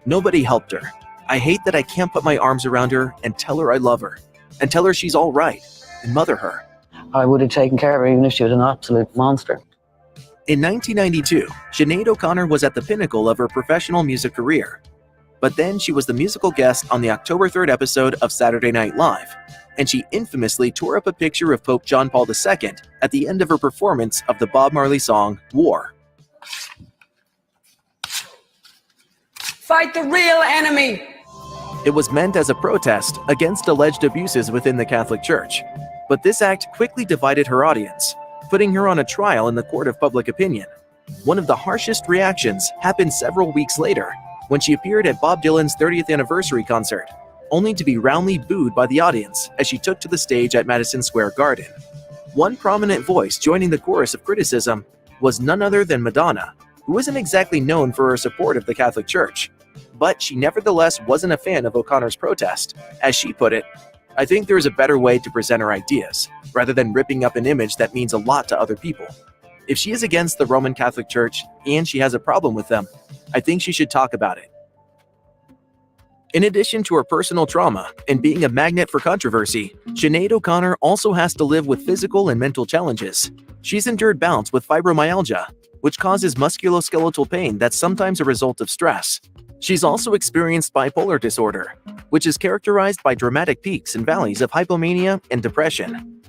Nobody helped her. I hate that I can't put my arms around her and tell her I love her and tell her she's all right and mother her." I would have taken care of her even if she was an absolute monster. In 1992, Sinead O'Conner was at the pinnacle of her professional music career. But then she was the musical guest on the October 3rd episode of Saturday Night Live, and she infamously tore up a picture of Pope John Paul II at the end of her performance of the Bob Marley song, War. Fight the real enemy. It was meant as a protest against alleged abuses within the Catholic Church, but this act quickly divided her audience, putting her on a trial in the court of public opinion. One of the harshest reactions happened several weeks later, when she appeared at Bob Dylan's 30th anniversary concert, only to be roundly booed by the audience as she took to the stage at Madison Square Garden. One prominent voice joining the chorus of criticism was none other than Madonna, who isn't exactly known for her support of the Catholic Church. But she nevertheless wasn't a fan of O'Conner's protest. As she put it, "I think there is a better way to present her ideas, rather than ripping up an image that means a lot to other people. If she is against the Roman Catholic Church and she has a problem with them, I think she should talk about it." In addition to her personal trauma and being a magnet for controversy, Sinead O'Conner also has to live with physical and mental challenges. She's endured bouts with fibromyalgia, which causes musculoskeletal pain that's sometimes a result of stress. She's also experienced bipolar disorder, which is characterized by dramatic peaks and valleys of hypomania and depression.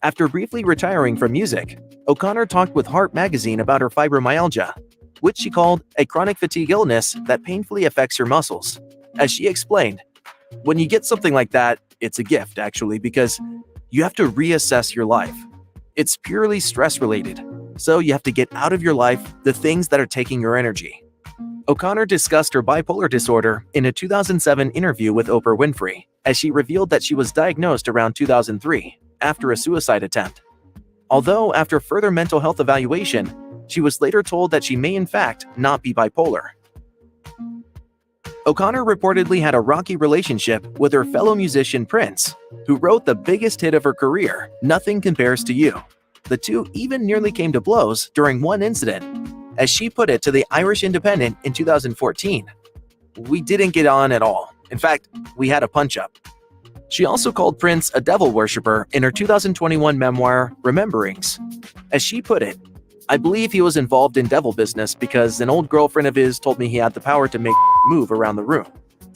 After briefly retiring from music, O'Conner talked with Heart magazine about her fibromyalgia, which she called a chronic fatigue illness that painfully affects her muscles. As she explained, "When you get something like that, it's a gift actually, because you have to reassess your life. It's purely stress related, so you have to get out of your life the things that are taking your energy." O'Conner discussed her bipolar disorder in a 2007 interview with Oprah Winfrey, as she revealed that she was diagnosed around 2003 after a suicide attempt. Although after further mental health evaluation, she was later told that she may in fact not be bipolar. O'Conner reportedly had a rocky relationship with her fellow musician Prince, who wrote the biggest hit of her career, "Nothing Compares to You." The two even nearly came to blows during one incident. As she put it to the Irish Independent in 2014, "We didn't get on at all. In fact, we had a punch-up." She also called Prince a devil worshiper in her 2021 memoir, Rememberings. As she put it, "I believe he was involved in devil business because an old girlfriend of his told me he had the power to make move around the room."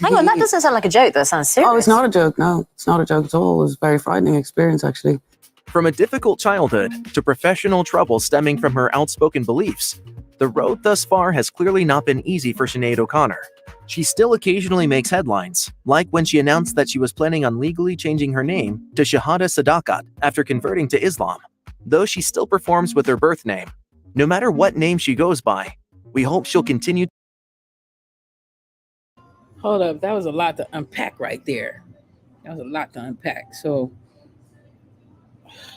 Hang on, that doesn't sound like a joke. That sounds serious. Oh, it's not a joke. No, it's not a joke at all. It was a very frightening experience, actually. From a difficult childhood to professional trouble stemming from her outspoken beliefs, the road thus far has clearly not been easy for Sinead O'Conner. She still occasionally makes headlines, like when she announced that she was planning on legally changing her name to Shahada Sadakat after converting to Islam, though she still performs with her birth name. No matter what name she goes by, we hope she'll continue. Hold up, that was a lot to unpack right there. That was a lot to unpack. So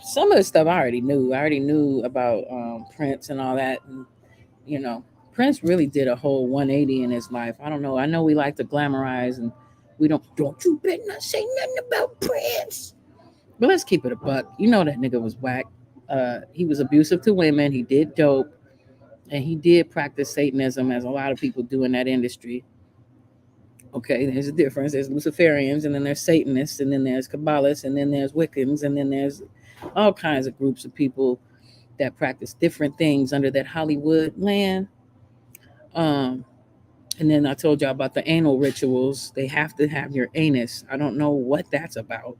some of the stuff I already knew. I already knew about Prince and all that. And, you know, Prince really did a whole 180 in his life. I don't know. I know we like to glamorize and we don't you better not say nothing about Prince. But let's keep it a buck. You know that nigga was whack. He was abusive to women. He did dope. And he did practice Satanism, as a lot of people do in that industry. Okay, there's a difference. There's Luciferians, and then there's Satanists, and then there's Kabbalists, and then there's Wiccans, and then there's all kinds of groups of people that practice different things under that Hollywood land. And then I told y'all about the anal rituals. They have to have your anus. I don't know what that's about.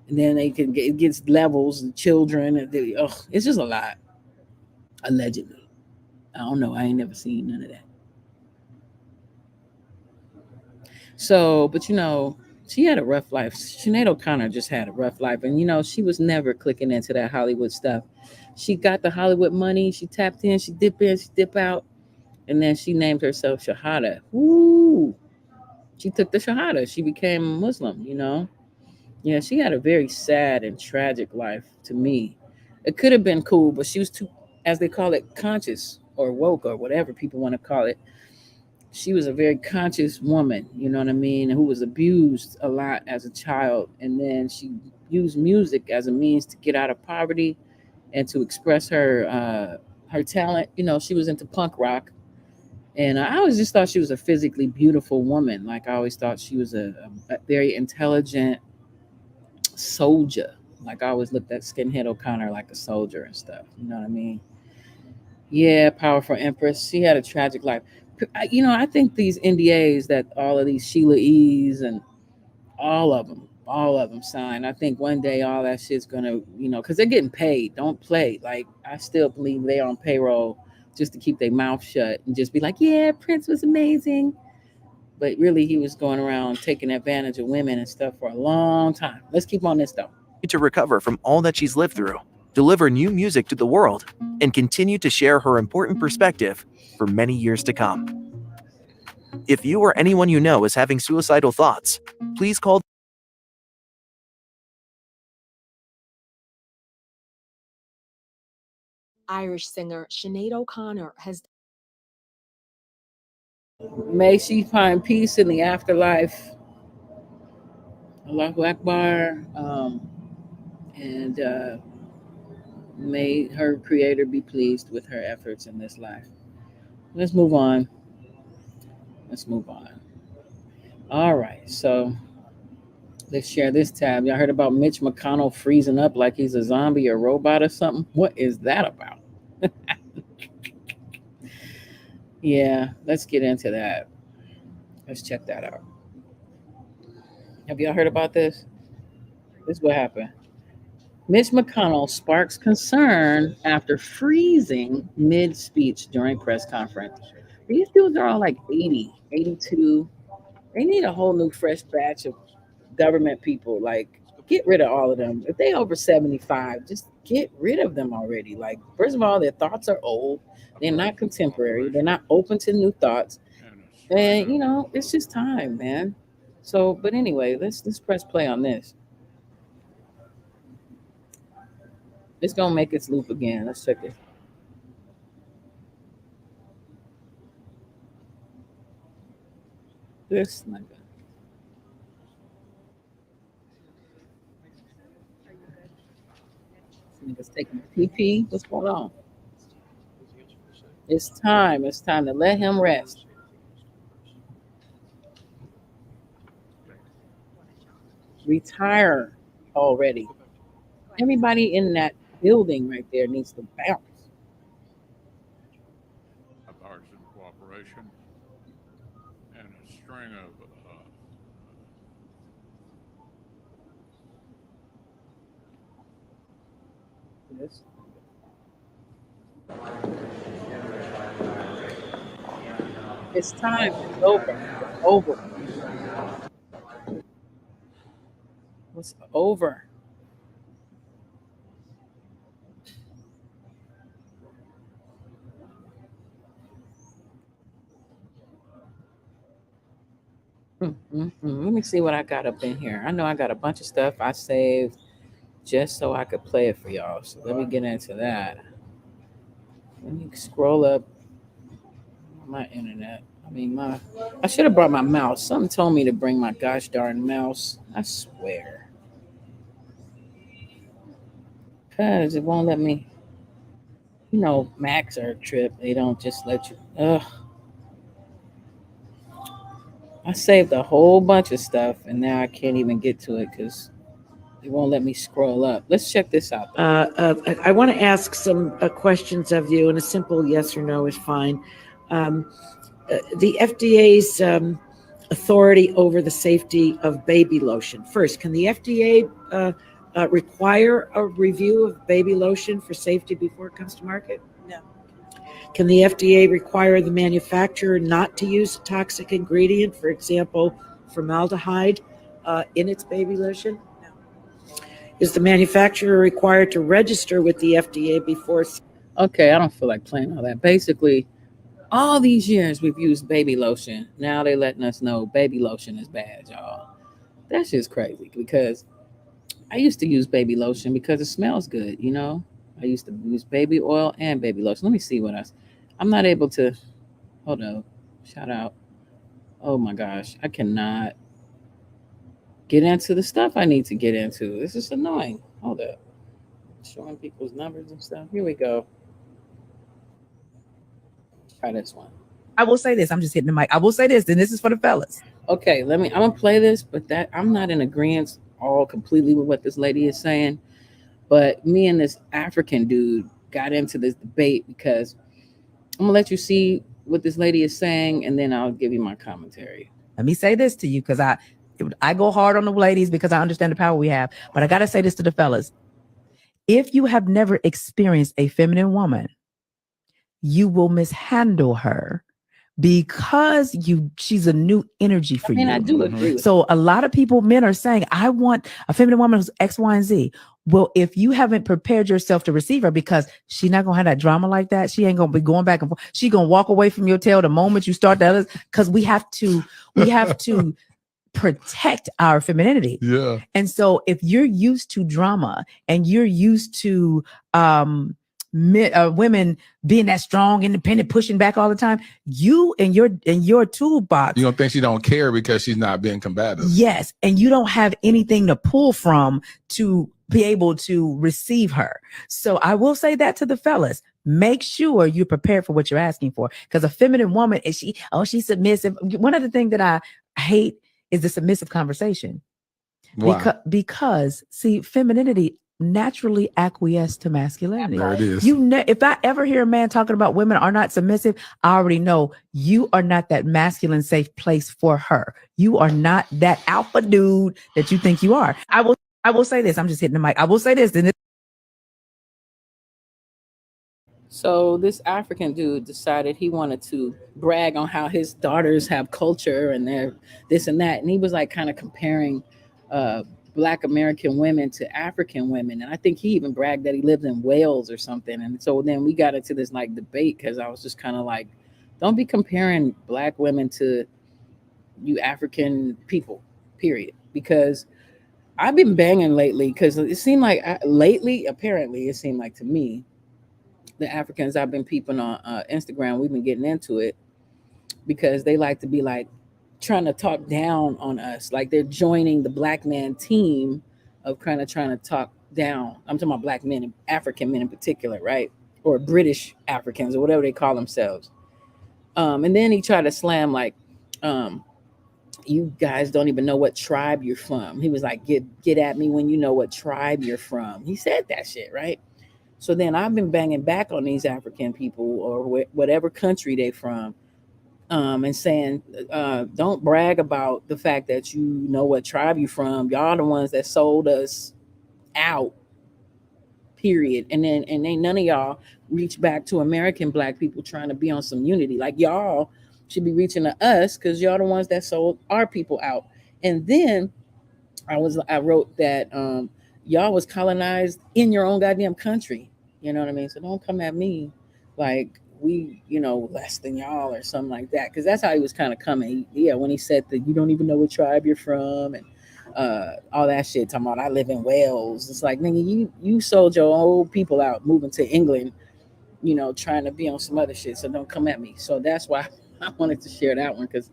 And then it gets levels and children. And it's just a lot. Allegedly. I don't know. I ain't never seen none of that. So, but she had a rough life. Sinead O'Connor just had a rough life. And, she was never clicking into that Hollywood stuff. She got the Hollywood money. She tapped in, she dip out. And then she named herself Shahada. Woo! She took the Shahada. She became a Muslim. Yeah, she had a very sad and tragic life to me. It could have been cool, but she was too, as they call it, conscious or woke or whatever people want to call it. She was a very conscious woman, you know what I mean, who was abused a lot as a child. And then she used music as a means to get out of poverty and to express her talent. She was into punk rock. And I always just thought she was a physically beautiful woman. Like I always thought she was a very intelligent soldier. Like I always looked at Skinhead O'Connor like a soldier and stuff. You know what I mean? Yeah, powerful empress. She had a tragic life. I think these NDAs that all of these Sheila E's and all of them sign. I think one day all that shit's gonna, because they're getting paid. Don't play. Like I still believe they're on payroll just to keep their mouth shut and just be like, yeah, Prince was amazing. But really, he was going around taking advantage of women and stuff for a long time. Let's keep on this though. To recover from all that she's lived through, deliver new music to the world, and continue to share her important perspective for many years to come. If you or anyone you know is having suicidal thoughts, please call Irish singer Sinead O'Connor has. May she find peace in the afterlife. Allahu Akbar. And may her creator be pleased with her efforts in this life. Let's move on. All right. So let's share this tab. Y'all heard about Mitch McConnell freezing up like he's a zombie or robot or something? What is that about? Yeah, let's get into that. Let's check that out. Have y'all heard about this? This is what happened. Mitch McConnell sparks concern after freezing mid-speech during press conference. These dudes are all like 80, 82. They need a whole new fresh batch of government people. Like, get rid of all of them. If they over 75, just get rid of them already. Like, first of all, their thoughts are old. They're not contemporary. They're not open to new thoughts. And it's just time, man. So, but anyway, let's press play on this. It's gonna make its loop again. Let's check it. This nigga. Nigga's taking a PP. What's going on? It's time. It's time to let him rest. Retire already. Everybody in that building right there needs to bounce. Bipartisan cooperation and a string of Yes. It's time. It's over. It's over. It's over. Let me see what I got up in here. I know I got a bunch of stuff I saved just so I could play it for y'all. So let me get into that. Let me scroll up my internet. I should have brought my mouse. Something told me to bring my gosh darn mouse. I swear. Because it won't let me. Macs are a trip. They don't just let you. Ugh. I saved a whole bunch of stuff and now I can't even get to it because it won't let me scroll up. Let's check this out. I want to ask some questions of you, and a simple yes or no is fine. The FDA's authority over the safety of baby lotion. First, can the FDA require a review of baby lotion for safety before it comes to market? No. Can the FDA require the manufacturer not to use a toxic ingredient, for example, formaldehyde in its baby lotion? Is the manufacturer required to register with the FDA before? Okay, I don't feel like playing all that. Basically, all these years we've used baby lotion. Now they letting us know baby lotion is bad, y'all. That's just crazy because I used to use baby lotion because it smells good, you know? I used to use baby oil and baby lotion. Let me see what else. I'm not able to. Hold up. Shout out. Oh my gosh. I cannot get into the stuff I need to get into. This is annoying. Hold up. Showing people's numbers and stuff. Here we go. Try this one. I will say this. I'm just hitting the mic. I will say this, and this is for the fellas. Okay, I'm gonna play this, but that I'm not in agreement all completely with what this lady is saying. But me and this African dude got into this debate because I'm gonna let you see what this lady is saying, and then I'll give you my commentary. Let me say this to you, because I go hard on the ladies because I understand the power we have. But I gotta say this to the fellas. If you have never experienced a feminine woman, you will mishandle her because she's a new energy for you. I do agree with So a lot of people, men are saying, I want a feminine woman who's X, Y, and Z. Well, if you haven't prepared yourself to receive her, because she's not gonna have that drama like that, she ain't gonna be going back and forth. She gonna walk away from your tail the moment you start the others, because we have to protect our femininity. Yeah. And so if you're used to drama and you're used to women being that strong, independent, pushing back all the time, you in your toolbox, You don't think she don't care because she's not being combative? yes, and you don't have anything to pull from to be able to receive her. So I will say that to the fellas. Make sure you're prepared for what you're asking for, because a feminine woman, she's submissive. One of the things that I hate is the submissive conversation. Why? Because see, femininity naturally acquiesce to masculinity. There it is. If I ever hear a man talking about women are not submissive, I already know you are not that masculine safe place for her. You are not that alpha dude that you think you are. I will say this. I'm just hitting the mic. I will say this. So this African dude decided he wanted to brag on how his daughters have culture and they're this and that, and he was like kind of comparing Black American women to African women, and I think he even bragged that he lived in Wales or something. And so then we got into this like debate because I was just kind of like, don't be comparing Black women to you African people, period. Because I've been banging lately because it seemed like apparently it seemed like to me, the Africans I've been peeping on Instagram, we've been getting into it because they like to be like trying to talk down on us. Like they're joining the Black man team of kind of trying to talk down. I'm talking about Black men, African men in particular, right? Or British Africans or whatever they call themselves. And then he tried to slam like, you guys don't even know what tribe you're from. He was like, get at me when you know what tribe you're from. He said that shit, right? So then I've been banging back on these African people or whatever country they're from, and saying, don't brag about the fact that you know what tribe you're from. Y'all the ones that sold us out, period. And then none of y'all reach back to American Black people trying to be on some unity. Like y'all should be reaching to us because y'all the ones that sold our people out. And then I wrote that y'all was colonized in your own goddamn country. You know what I mean? So don't come at me like we, less than y'all or something like that. Because that's how he was kind of coming. When he said that you don't even know what tribe you're from and all that shit. Talking about I live in Wales. It's like, nigga, you sold your old people out, moving to England. Trying to be on some other shit. So don't come at me. So that's why I wanted to share that one because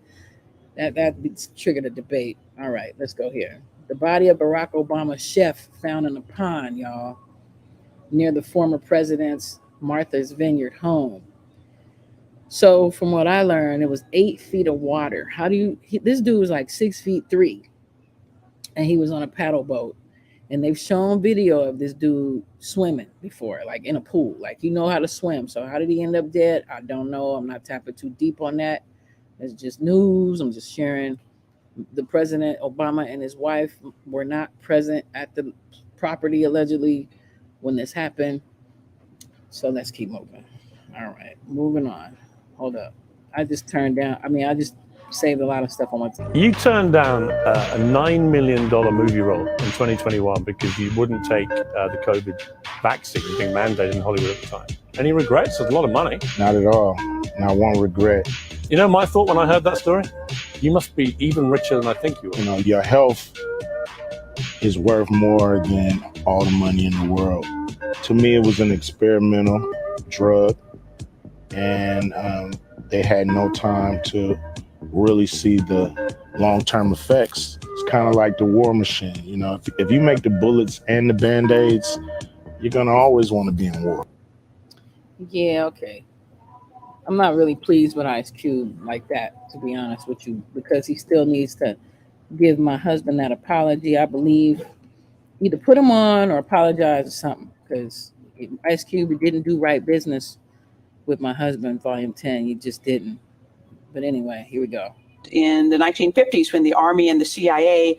that triggered a debate. All right, let's go here. The body of Barack Obama's chef found in a pond, y'all, near the former president's Martha's Vineyard home. So from what I learned, it was 8 feet of water. This dude was like 6'3", and he was on a paddle boat. And they've shown video of this dude swimming before, like in a pool. Like, how to swim. So how did he end up dead? I don't know. I'm not tapping too deep on that. It's just news. I'm just sharing. The President Obama and his wife were not present at the property allegedly when this happened. So let's keep moving. All right, moving on. Hold up. I just turned down. saved a lot of stuff on my team. You turned down a $9 million movie role in 2021 because you wouldn't take the COVID vaccine being mandated in Hollywood at the time. Any regrets? It's a lot of money. Not at all. Not one regret. You know my thought when I heard that story? You must be even richer than I think you are. You know, your health is worth more than all the money in the world. To me, it was an experimental drug, and they had no time to really see the long-term effects. It's kind of like the war machine. You know, if you make the bullets and the Band-Aids, you're gonna always want to be in war. Yeah, okay. I'm not really pleased with Ice Cube like that, to be honest with you, because he still needs to give my husband that apology. I believe either put him on or apologize or something, because Ice Cube didn't do right business with my husband, Volume 10. He just didn't. But anyway, here we go. In the 1950s, when the Army and the CIA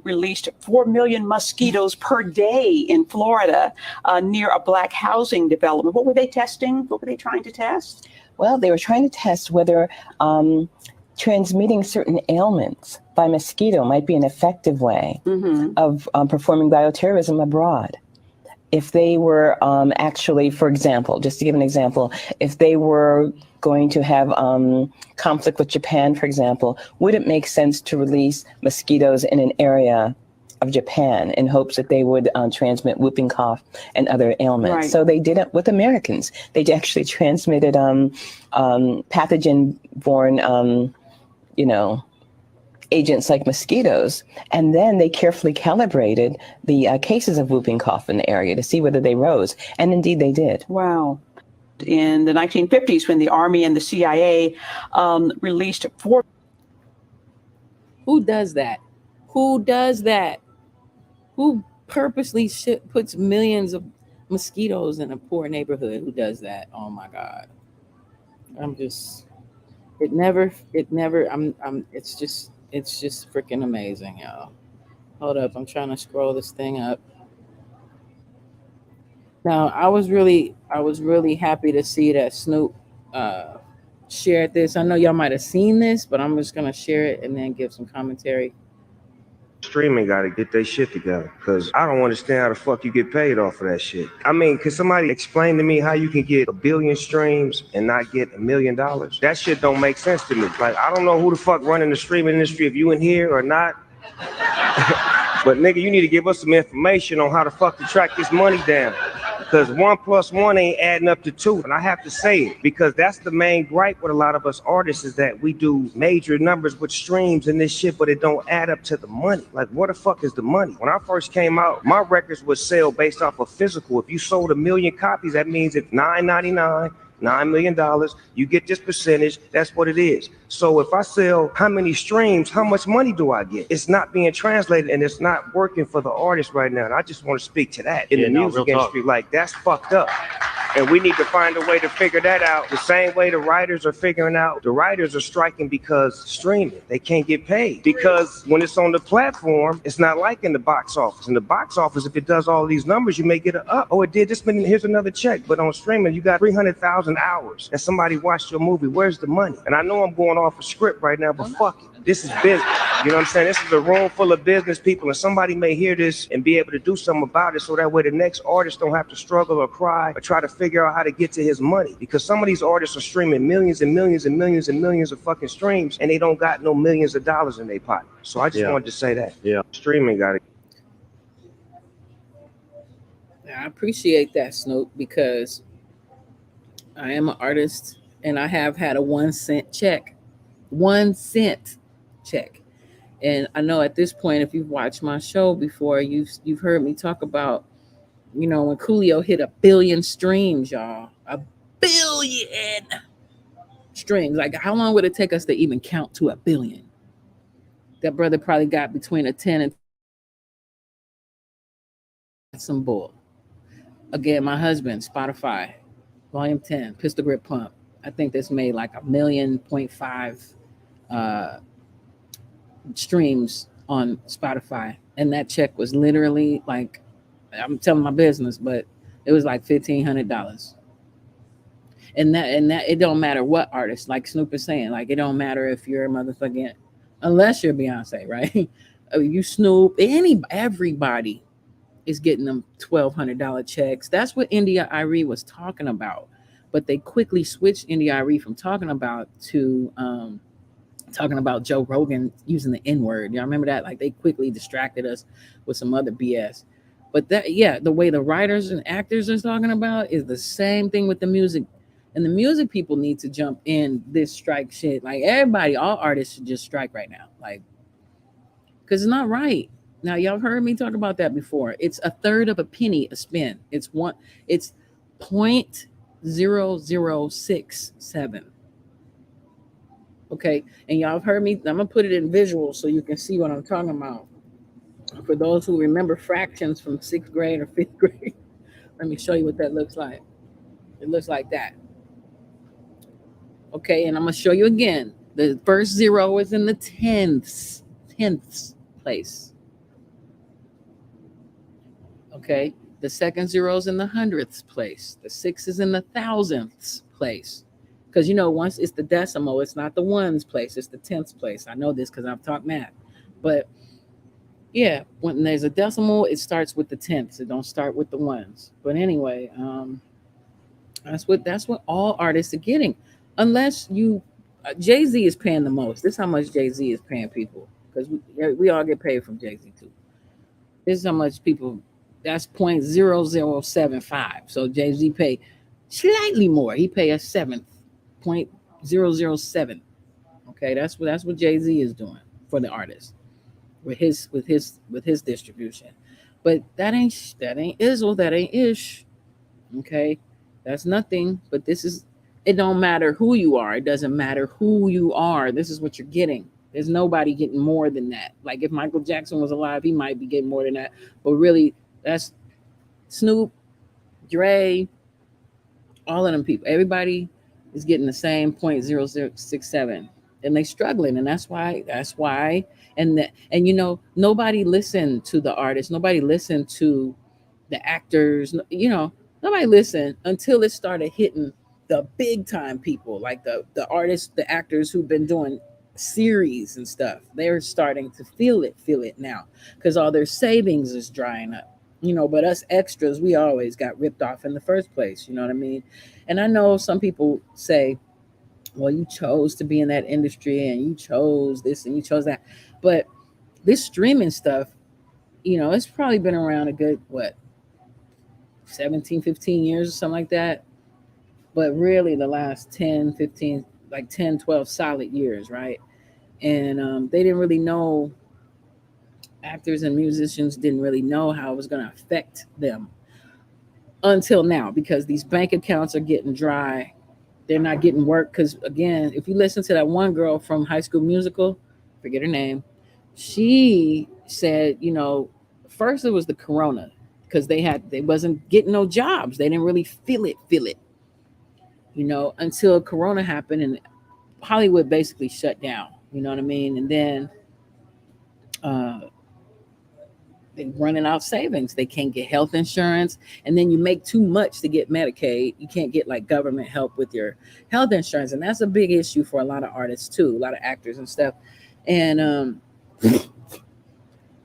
released 4 million mosquitoes per day in Florida near a black housing development. What were they testing? What were they trying to test? Well, they were trying to test whether transmitting certain ailments by mosquito might be an effective way of performing bioterrorism abroad. If they were actually, for example, just to give an example, if they were going to have conflict with Japan, for example, would it make sense to release mosquitoes in an area of Japan in hopes that they would transmit whooping cough and other ailments? Right. So they did it with Americans. They actually transmitted pathogen-borne, agents like mosquitoes, and then they carefully calibrated the cases of whooping cough in the area to see whether they rose, and indeed they did. Wow. In the 1950s, when the Army and the CIA released 4... Who does that? Who does that? Who purposely puts millions of mosquitoes in a poor neighborhood? Who does that? Oh my God. It's just freaking amazing, y'all. Hold up, I'm trying to scroll this thing up. Now, I was really happy to see that Snoop shared this. I know y'all might have seen this, but I'm just gonna share it and then give some commentary. Streaming got to get their shit together, because I don't understand how the fuck you get paid off of that shit. I mean, can somebody explain to me how you can get 1 billion streams and not get $1 million? That shit don't make sense to me. Like, I don't know who the fuck running the streaming industry, if you in here or not. But nigga, you need to give us some information on how the fuck to track this money down. Because 1 + 1 ain't adding up to 2. And I have to say it, because that's the main gripe with a lot of us artists, is that we do major numbers with streams and this shit, but it don't add up to the money. Like, what the fuck is the money? When I first came out, my records would sell based off of physical. If you sold 1 million copies, that means it's $9.99, $9 million, you get this percentage, that's what it is. So if I sell how many streams, how much money do I get? It's not being translated, and it's not working for the artist right now. And I just want to speak to that in the music industry. Like, that's fucked up. And we need to find a way to figure that out. The same way the writers are figuring out. The writers are striking because streaming, they can't get paid. Because when it's on the platform, it's not like in the box office. In the box office, if it does all these numbers, you may get it did this many, here's another check. But on streaming, you got 300,000 hours that somebody watched your movie. Where's the money? And I know I'm going off a script right now, but fuck it. This is business. You know what I'm saying? This is a room full of business people, and somebody may hear this and be able to do something about it, so that way the next artist don't have to struggle or cry or try to figure out how to get to his money. Because some of these artists are streaming millions and millions and millions and millions of fucking streams, and they don't got no millions of dollars in their pocket. So I just wanted to say that. Yeah. Streaming got it. I appreciate that, Snoop, because I am an artist and I have had a 1 cent check. 1 cent check. And I know at this point, if you've watched my show before, you've heard me talk about, when Coolio hit 1 billion streams, y'all. 1 billion streams. Like, how long would it take us to even count to 1 billion? That brother probably got between a 10 and some bull. Again, my husband, Spotify, Volume 10, Pistol Grip Pump. I think this made like 1.5 million streams on Spotify. And that check was literally like, I'm telling my business, but it was like $1,500. And that it don't matter what artist, like Snoop is saying, like it don't matter if you're a motherfucking, unless you're Beyonce, right? You Snoop, everybody is getting them $1,200 checks. That's what India Arie was talking about. But they quickly switched India Arie from talking about to talking about Joe Rogan using the N-word. Y'all remember that? Like they quickly distracted us with some other BS. But that, yeah, the way the writers and actors are talking about is the same thing with the music. And the music people need to jump in this strike shit. Like everybody, all artists should just strike right now. Like, because it's not right. Now, y'all heard me talk about that before. It's a third of a penny a spin. It's 0.0067. Okay. And y'all have heard me. I'm going to put it in visual so you can see what I'm talking about. For those who remember fractions from 6th grade or 5th grade, let me show you what that looks like. It looks like that. Okay. And I'm going to show you again. The first zero is in the tenths place. Okay. The second zero is in the hundredths place. The 6 is in the thousandths place. Because, once it's the decimal, it's not the ones place, it's the tenths place. I know this because I've taught math. But yeah, when there's a decimal, it starts with the tenths. It don't start with the ones. But anyway, that's what all artists are getting. Unless you, Jay-Z is paying the most. This is how much Jay-Z is paying people. Because we all get paid from Jay-Z too. This is how much people, that's 0.0075. So Jay-Z pay slightly more. He pay a 0.007. Okay, that's what Jay-Z is doing for the artist with his distribution. But that ain't Izzle, that ain't Ish. Okay, that's nothing. But it don't matter who you are. It doesn't matter who you are. This is what you're getting. There's nobody getting more than that. Like if Michael Jackson was alive, he might be getting more than that. But really, that's Snoop, Dre, all of them people. Everybody is getting the same 0.0067, and they struggling, and that's why. And nobody listened to the artists. Nobody listened to the actors. Nobody listened until it started hitting the big time people, like the artists, the actors who've been doing series and stuff. They're starting to feel it now because all their savings is drying up. But us extras, we always got ripped off in the first place. You know what I mean? And I know some people say, well, you chose to be in that industry and you chose this and you chose that. But this streaming stuff, it's probably been around a good, 17, 15 years or something like that. But really the last 10, 15, like 10, 12 solid years, right? And they didn't really know, actors and musicians didn't really know how it was going to affect them until now, because these bank accounts are getting dry. They're not getting work because, again, if you listen to that one girl from High School Musical, forget her name, she said, first it was the corona because they wasn't getting no jobs. They didn't really feel it, until corona happened and Hollywood basically shut down. You know what I mean? And then they're running out savings. They can't get health insurance. And then you make too much to get Medicaid. You can't get like government help with your health insurance. And that's a big issue for a lot of artists too, a lot of actors and stuff. And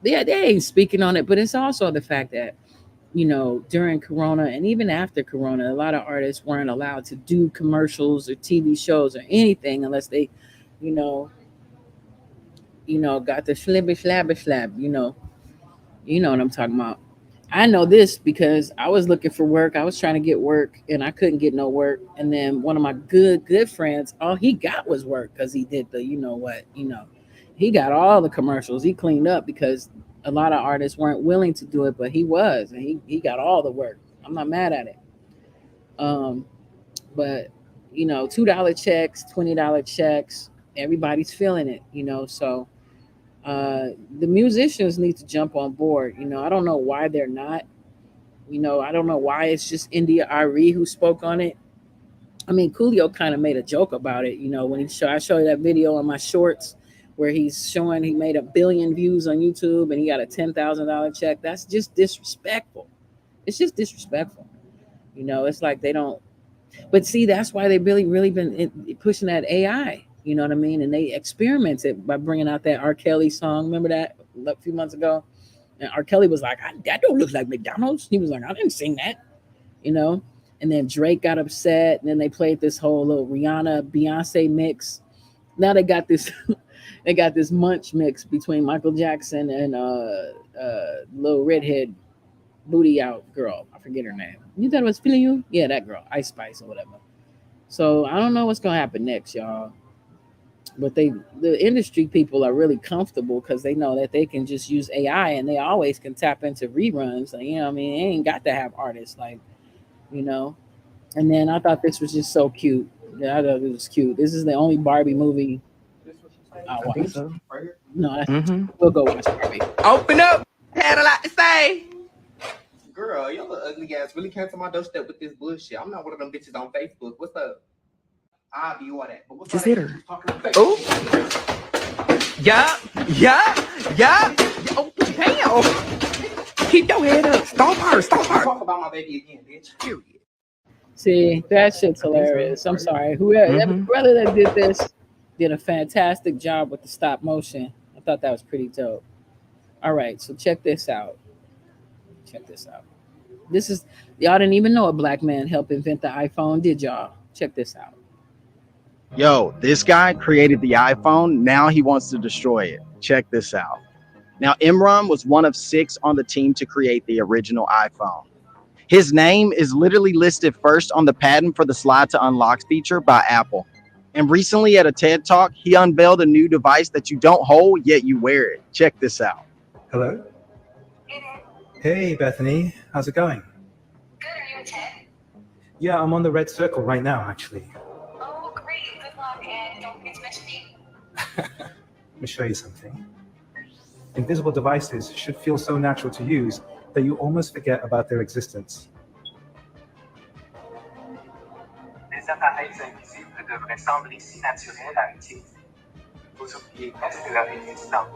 they ain't speaking on it, but it's also the fact that, during Corona and even after Corona, a lot of artists weren't allowed to do commercials or TV shows or anything unless they, got the slibby slabby slab, You know what I'm talking about. I know this because I was looking for work. I was trying to get work and I couldn't get no work. And then one of my good friends, all he got was work because he did the, he got all the commercials. He cleaned up because a lot of artists weren't willing to do it, but he was, and he got all the work. I'm not mad at it. But $2 checks, $20 checks, everybody's feeling it, so the musicians need to jump on board. I don't know why they're not. I don't know why it's just India Arie who spoke on it. I mean, Coolio kind of made a joke about it, when I showed that video on my shorts where he's showing he made 1 billion views on YouTube and he got a $10,000 check. That's just disrespectful. It's just disrespectful. It's like they don't But see, that's why they really been pushing that AI. You know what I mean? And they experimented by bringing out that R. Kelly song. Remember that a few months ago? And R. Kelly was like, "That don't look like McDonald's." He was like, "I didn't sing that," you know. And then Drake got upset, and then they played this whole little Rihanna Beyonce mix. Now they got this, they got this munch mix between Michael Jackson and little redhead booty out girl. I forget her name. You thought it was Feeling You? Yeah, that girl, Ice Spice or whatever. So I don't know what's gonna happen next, y'all. But the industry people are really comfortable because they know that they can just use AI and they always can tap into reruns. Like, you know, what I mean, they ain't got to have artists like, you know. And then I thought this was just so cute. Yeah, I thought it was cute. This is the only Barbie movie I watched. No, we'll go watch Barbie. Open up. Had a lot to say. Girl, your little ugly ass really came to my doorstep with this bullshit. I'm not one of them bitches on Facebook. What's up? I'll be all that. But what's Just hit her. Oh. Yeah. Oh, damn. Keep your head up. Stomp her. Talk about my baby again, bitch. Period. See, that shit's hilarious. I'm sorry. Whoever that brother that did this did a fantastic job with the stop motion. I thought that was pretty dope. All right, so check this out. This is, y'all didn't even know a black man helped invent the iPhone, did y'all? Check this out. Yo, this guy created the iPhone. Now he wants to destroy it. Check this out. Now, Imran was one of 6 on the team to create the original iPhone. His name is literally listed first on the patent for the slide to unlock feature by Apple. And recently at a TED Talk, he unveiled a new device that you don't hold, yet you wear it. Check this out. Hello? Hey, Bethany. How's it going? Good, are you a 10? Yeah, I'm on the red circle right now, actually. Oh, great. Good luck, and don't forget to mention me. Let me show you something. Invisible devices should feel so natural to use that you almost forget about their existence. Les appareils invisibles devraient sembler si naturels à utiliser. Vous oubliez presque leur existence.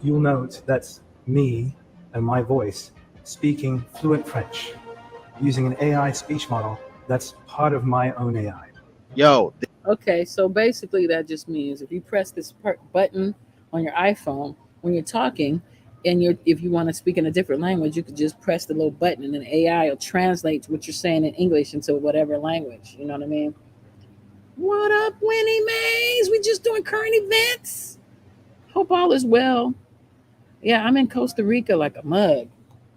You'll note that's me and my voice speaking fluent French, using an AI speech model that's part of my own AI. Yo. Okay, so basically that just means if you press this button on your iPhone when you're talking, and if you want to speak in a different language, you could just press the little button and then AI will translate what you're saying in English into whatever language. You know what I mean? What up, Winnie Mays? We just doing current events. Hope all is well. Yeah, I'm in Costa Rica like a mug.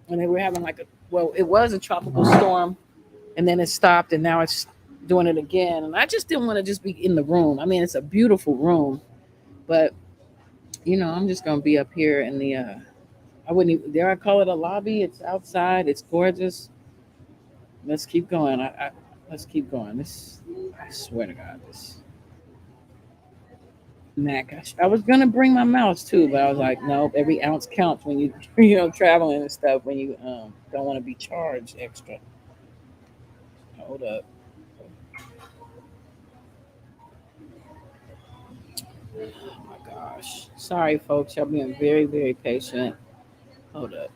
And they were having it was a tropical storm, and then it stopped, and now it's doing it again. And I just didn't want to just be in the room. I mean, it's a beautiful room, but you know, I'm just gonna be up here in the I wouldn't even dare I call it a lobby. It's outside, it's gorgeous. Let's keep going. Let's keep going. I swear to God, this Mac. I was gonna bring my mouse too, but I was like, nope. Every ounce counts when you traveling and stuff. When you don't want to be charged extra. Hold up. Oh my gosh. Sorry, folks. Y'all being very, very patient. Hold up.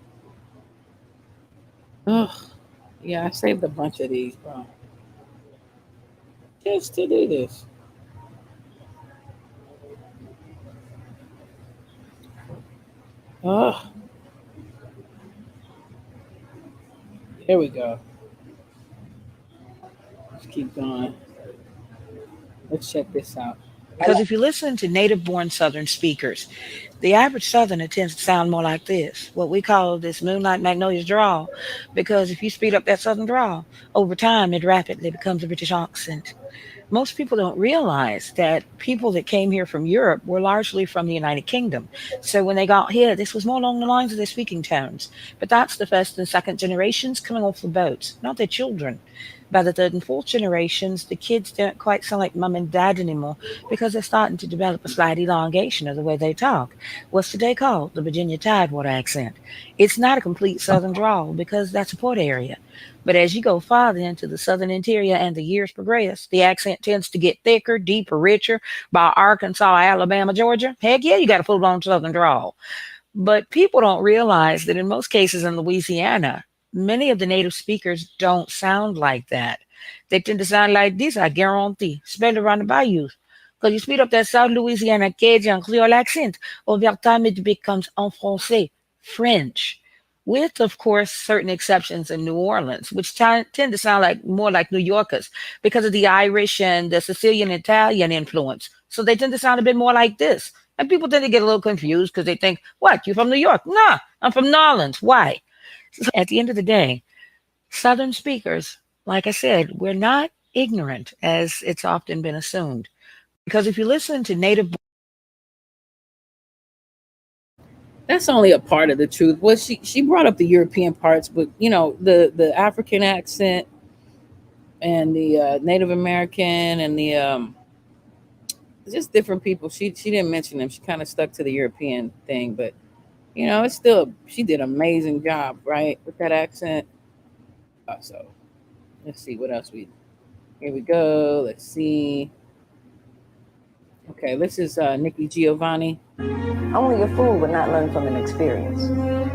Oh, yeah. I saved a bunch of these, bro. Just to do this. Oh, here we go. Let's keep going. Let's check this out. Because if you listen to native-born Southern speakers, the average Southerner tends to sound more like this, what we call this Moonlight Magnolia's drawl, because if you speed up that Southern drawl, over time it rapidly becomes a British accent. Most people don't realize that people that came here from Europe were largely from the United Kingdom. So when they got here, this was more along the lines of their speaking tones. But that's the first and second generations coming off the boats, not their children. By the third and fourth generations, the kids don't quite sound like mom and dad anymore because they're starting to develop a slight elongation of the way they talk. What's today called the Virginia Tidewater accent. It's not a complete Southern drawl because that's a port area. But as you go farther into the Southern interior and the years progress, the accent tends to get thicker, deeper, richer. By Arkansas, Alabama, Georgia, heck yeah, you got a full-blown Southern drawl. But people don't realize that in most cases in Louisiana, many of the native speakers don't sound like that. They tend to sound like this, I guarantee, especially around the bayous. Because you speed up that South Louisiana Cajun Creole accent, over time it becomes en français, French, with, of course, certain exceptions in New Orleans, which tend to sound like more like New Yorkers because of the Irish and the Sicilian Italian influence. So they tend to sound a bit more like this. And people tend to get a little confused because they think, what, you from New York? Nah, I'm from New Orleans. Why? So at the end of the day, Southern speakers, like I said, we're not ignorant as it's often been assumed. Because if you listen to native, That's only a part of the truth. Well, she brought up the European parts, but you know the African accent and the Native American and the just different people. She didn't mention them. She kind of stuck to the European thing, but you know it's still she did an amazing job, right, with that accent. So let's see what else we. Here we go. Let's see. Okay, this is Nikki Giovanni. Only a fool would not learn from an experience.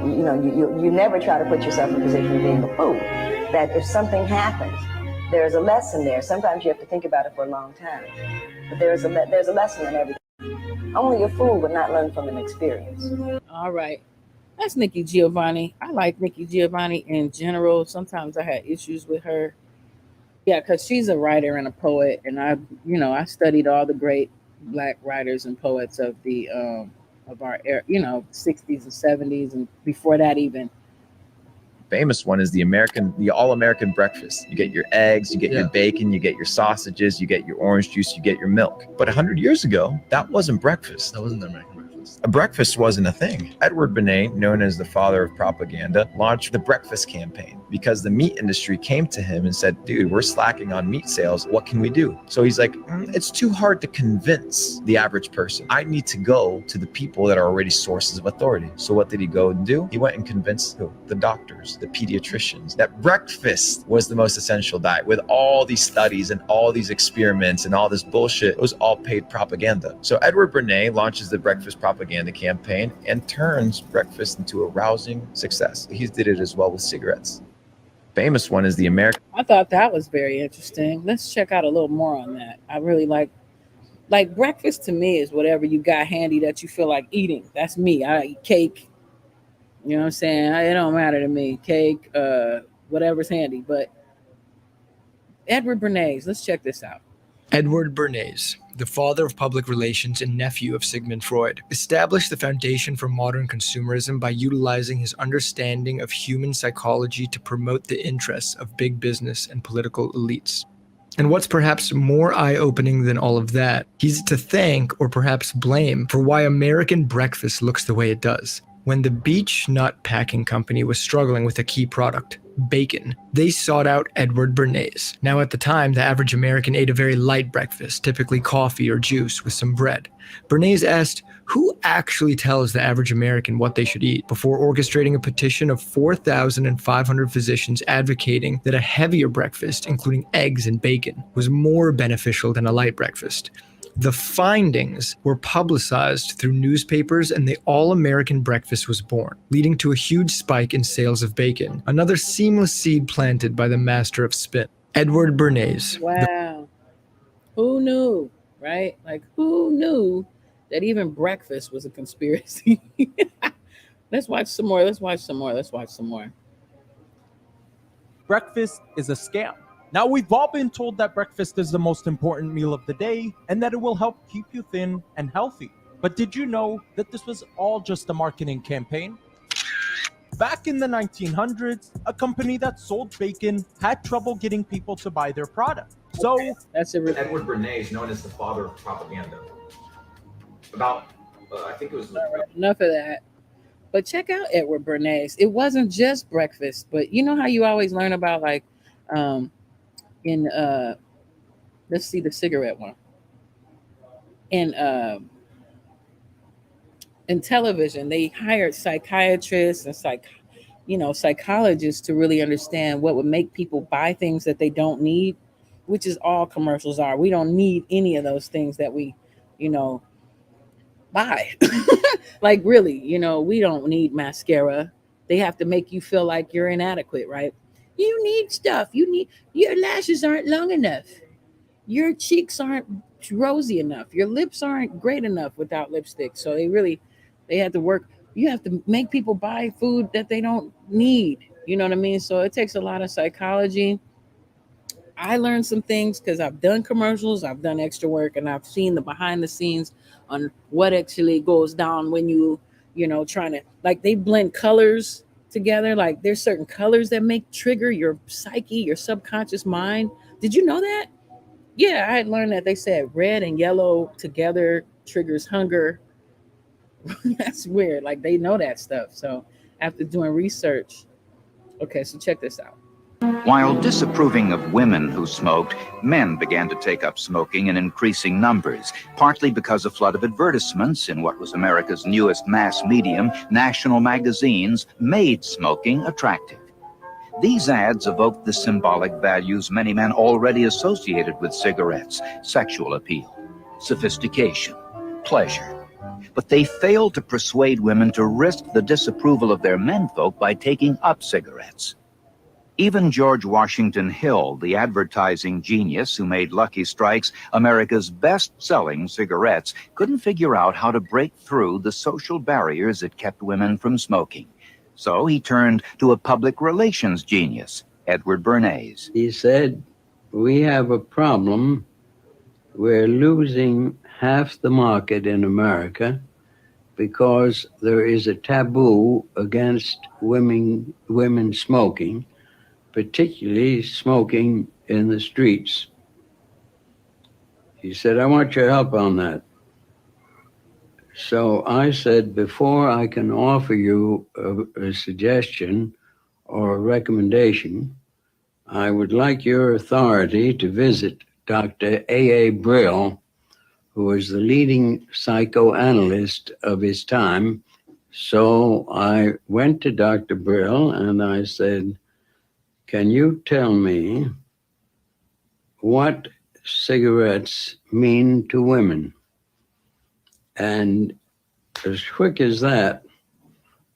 You never try to put yourself in a position of being a fool. That if something happens, there's a lesson there. Sometimes you have to think about it for a long time. But there's a lesson in everything. Only a fool would not learn from an experience. All right. That's Nikki Giovanni. I like Nikki Giovanni in general. Sometimes I had issues with her. Yeah, because she's a writer and a poet, and I studied all the great Black writers and poets of our era, 60s and 70s, and before that even. Famous one is the all-American breakfast. You get your eggs, you get your bacon, you get your sausages, you get your orange juice, you get your milk. But 100 years ago, that wasn't breakfast. That wasn't the American breakfast. A breakfast wasn't a thing. Edward Bernay, known as the father of propaganda, launched the breakfast campaign because the meat industry came to him and said, dude, we're slacking on meat sales. What can we do? So he's like, it's too hard to convince the average person. I need to go to the people that are already sources of authority. So what did he go and do? He went and convinced the doctors, the pediatricians, that breakfast was the most essential diet. With all these studies and all these experiments and all this bullshit, it was all paid propaganda. So Edward Bernay launches the breakfast propaganda campaign and turns breakfast into a rousing success. He did it as well with cigarettes. Famous one is the American. I thought that was very interesting. Let's check out a little more on that. I really like breakfast to me is whatever you got handy that you feel like eating. That's me. I eat cake. You know what I'm saying? It don't matter to me. Cake, whatever's handy. But Edward Bernays, let's check this out. Edward Bernays, the father of public relations and nephew of Sigmund Freud, established the foundation for modern consumerism by utilizing his understanding of human psychology to promote the interests of big business and political elites. And what's perhaps more eye-opening than all of that, he's to thank or perhaps blame for why American breakfast looks the way it does. When the Beech Nut Packing Company was struggling with a key product, bacon, they sought out Edward Bernays. Now at the time, the average American ate a very light breakfast, typically coffee or juice with some bread. Bernays asked, who actually tells the average American what they should eat, before orchestrating a petition of 4,500 physicians advocating that a heavier breakfast, including eggs and bacon, was more beneficial than a light breakfast. The findings were publicized through newspapers and the all-American breakfast was born, leading to a huge spike in sales of bacon, another seamless seed planted by the master of spin, Edward Bernays. Wow. Who knew, right? Like, who knew that even breakfast was a conspiracy? Let's watch some more. Breakfast is a scam. Now, we've all been told that breakfast is the most important meal of the day and that it will help keep you thin and healthy. But did you know that this was all just a marketing campaign? Back in the 1900s, a company that sold bacon had trouble getting people to buy their product. So, that's it. Edward Bernay is known as the father of propaganda. I think it was... Enough of that. But check out Edward Bernays. It wasn't just breakfast, but you know how you always learn about let's see the cigarette one. In television, they hired psychiatrists and psychologists to really understand what would make people buy things that they don't need, which is all commercials are. We don't need any of those things that we, buy. Like really, we don't need mascara. They have to make you feel like you're inadequate, right? You need stuff. Your lashes aren't long enough. Your cheeks aren't rosy enough. Your lips aren't great enough without lipstick. So they had to work. You have to make people buy food that they don't need. You know what I mean? So it takes a lot of psychology. I learned some things because I've done commercials, I've done extra work, and I've seen the behind the scenes on what actually goes down when trying to, like, they blend colors together. Like there's certain colors that make trigger your psyche, your subconscious mind. Did you know that? Yeah, I had learned that they said red and yellow together triggers hunger. That's weird. Like they know that stuff. So after doing research, okay, so check this out. While disapproving of women who smoked, men began to take up smoking in increasing numbers, partly because a flood of advertisements in what was America's newest mass medium, national magazines, made smoking attractive. These ads evoked the symbolic values many men already associated with cigarettes: sexual appeal, sophistication, pleasure. But they failed to persuade women to risk the disapproval of their menfolk by taking up cigarettes. Even George Washington Hill, the advertising genius who made Lucky Strikes America's best-selling cigarettes, couldn't figure out how to break through the social barriers that kept women from smoking. So he turned to a public relations genius, Edward Bernays. He said, "We have a problem. We're losing half the market in America because there is a taboo against women smoking, particularly smoking in the streets." He said, "I want your help on that." So I said, before I can offer you a suggestion or a recommendation, I would like your authority to visit Dr. A.A. Brill, who was the leading psychoanalyst of his time. So I went to Dr. Brill and I said, "Can you tell me what cigarettes mean to women?" And as quick as that,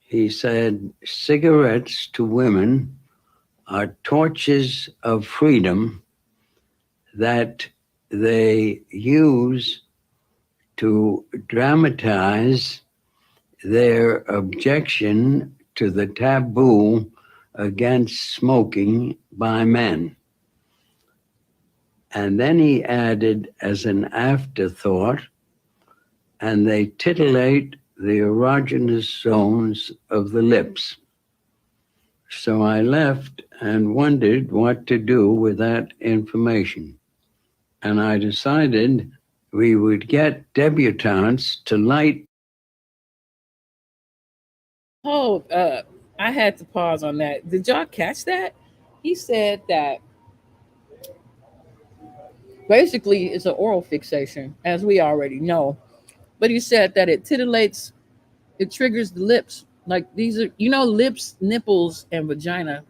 he said, "Cigarettes to women are torches of freedom that they use to dramatize their objection to the taboo against smoking by men." And then he added as an afterthought, "and they titillate the erogenous zones of the lips." So I left and wondered what to do with that information. And I decided we would get debutantes to light. I had to pause on that. Did y'all catch that? He said that basically it's an oral fixation, as we already know. But he said that it titillates, it triggers the lips. Like these are, lips, nipples, and vagina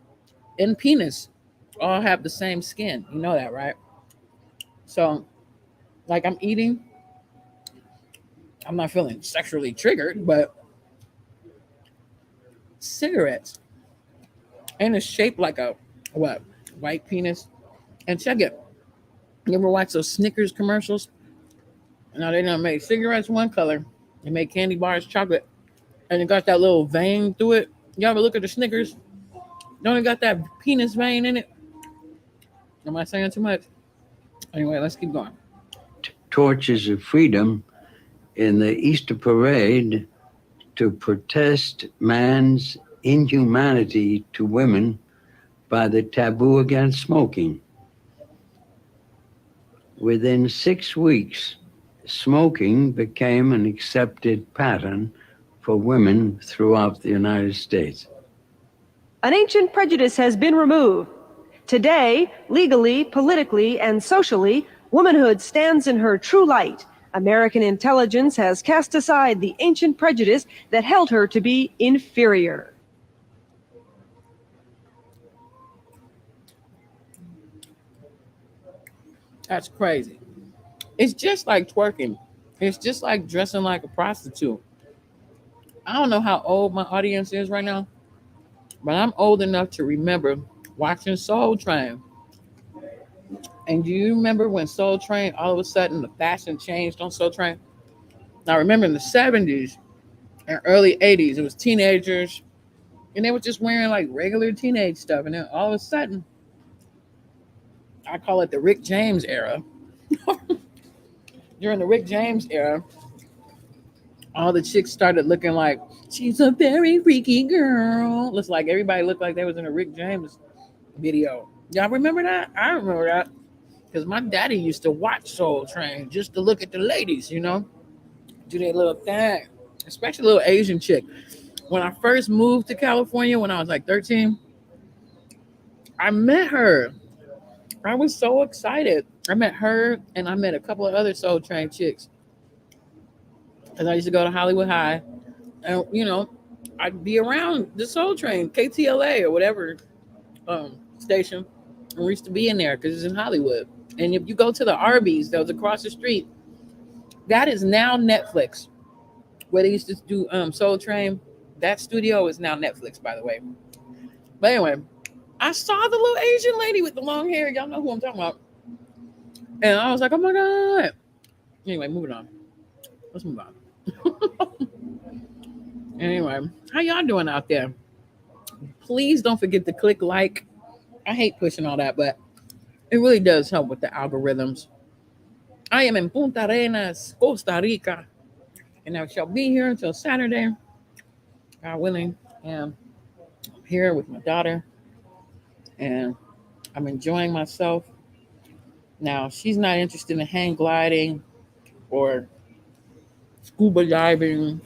and penis all have the same skin. You know that, right? So, like I'm eating, I'm not feeling sexually triggered, but cigarettes, and it's shaped like a white penis. And check it. You ever watch those Snickers commercials? No, they don't make cigarettes one color. They make candy bars chocolate, and it got that little vein through it. Y'all ever look at the Snickers? Don't it got that penis vein in it? Am I saying too much? Anyway, let's keep going. Torches of freedom in the Easter parade to protest man's inhumanity to women by the taboo against smoking. Within 6 weeks, smoking became an accepted pattern for women throughout the United States. An ancient prejudice has been removed. Today, legally, politically, and socially, womanhood stands in her true light. American intelligence has cast aside the ancient prejudice that held her to be inferior. That's crazy. It's just like twerking. It's just like dressing like a prostitute. I don't know how old my audience is right now, but I'm old enough to remember watching Soul Train. And do you remember when Soul Train, all of a sudden the fashion changed on Soul Train? Now remember in the 70s and early 80s, it was teenagers and they were just wearing like regular teenage stuff. And then all of a sudden, I call it the Rick James era. During the Rick James era, all the chicks started looking like, she's a very freaky girl. Looks like everybody looked like they was in a Rick James video. Y'all remember that? I remember that. Because my daddy used to watch Soul Train just to look at the ladies, you know, do their little thing, especially a little Asian chick. When I first moved to California when I was like 13, I met her. I was so excited. I met her and I met a couple of other Soul Train chicks. Because I used to go to Hollywood High and, you know, I'd be around the Soul Train, KTLA or whatever station. And we used to be in there because it's in Hollywood. And if you go to the Arby's that was across the street, that is now Netflix. Where they used to do Soul Train, that studio is now Netflix, by the way. But anyway, I saw the little Asian lady with the long hair. Y'all know who I'm talking about. And I was like, oh my God. Anyway, moving on. Let's move on. Anyway, how y'all doing out there? Please don't forget to click like. I hate pushing all that, but it really does help with the algorithms. I am in Punta Arenas, Costa Rica, and I shall be here until Saturday, God willing. And I'm here with my daughter, and I'm enjoying myself. Now, she's not interested in hang gliding or scuba diving.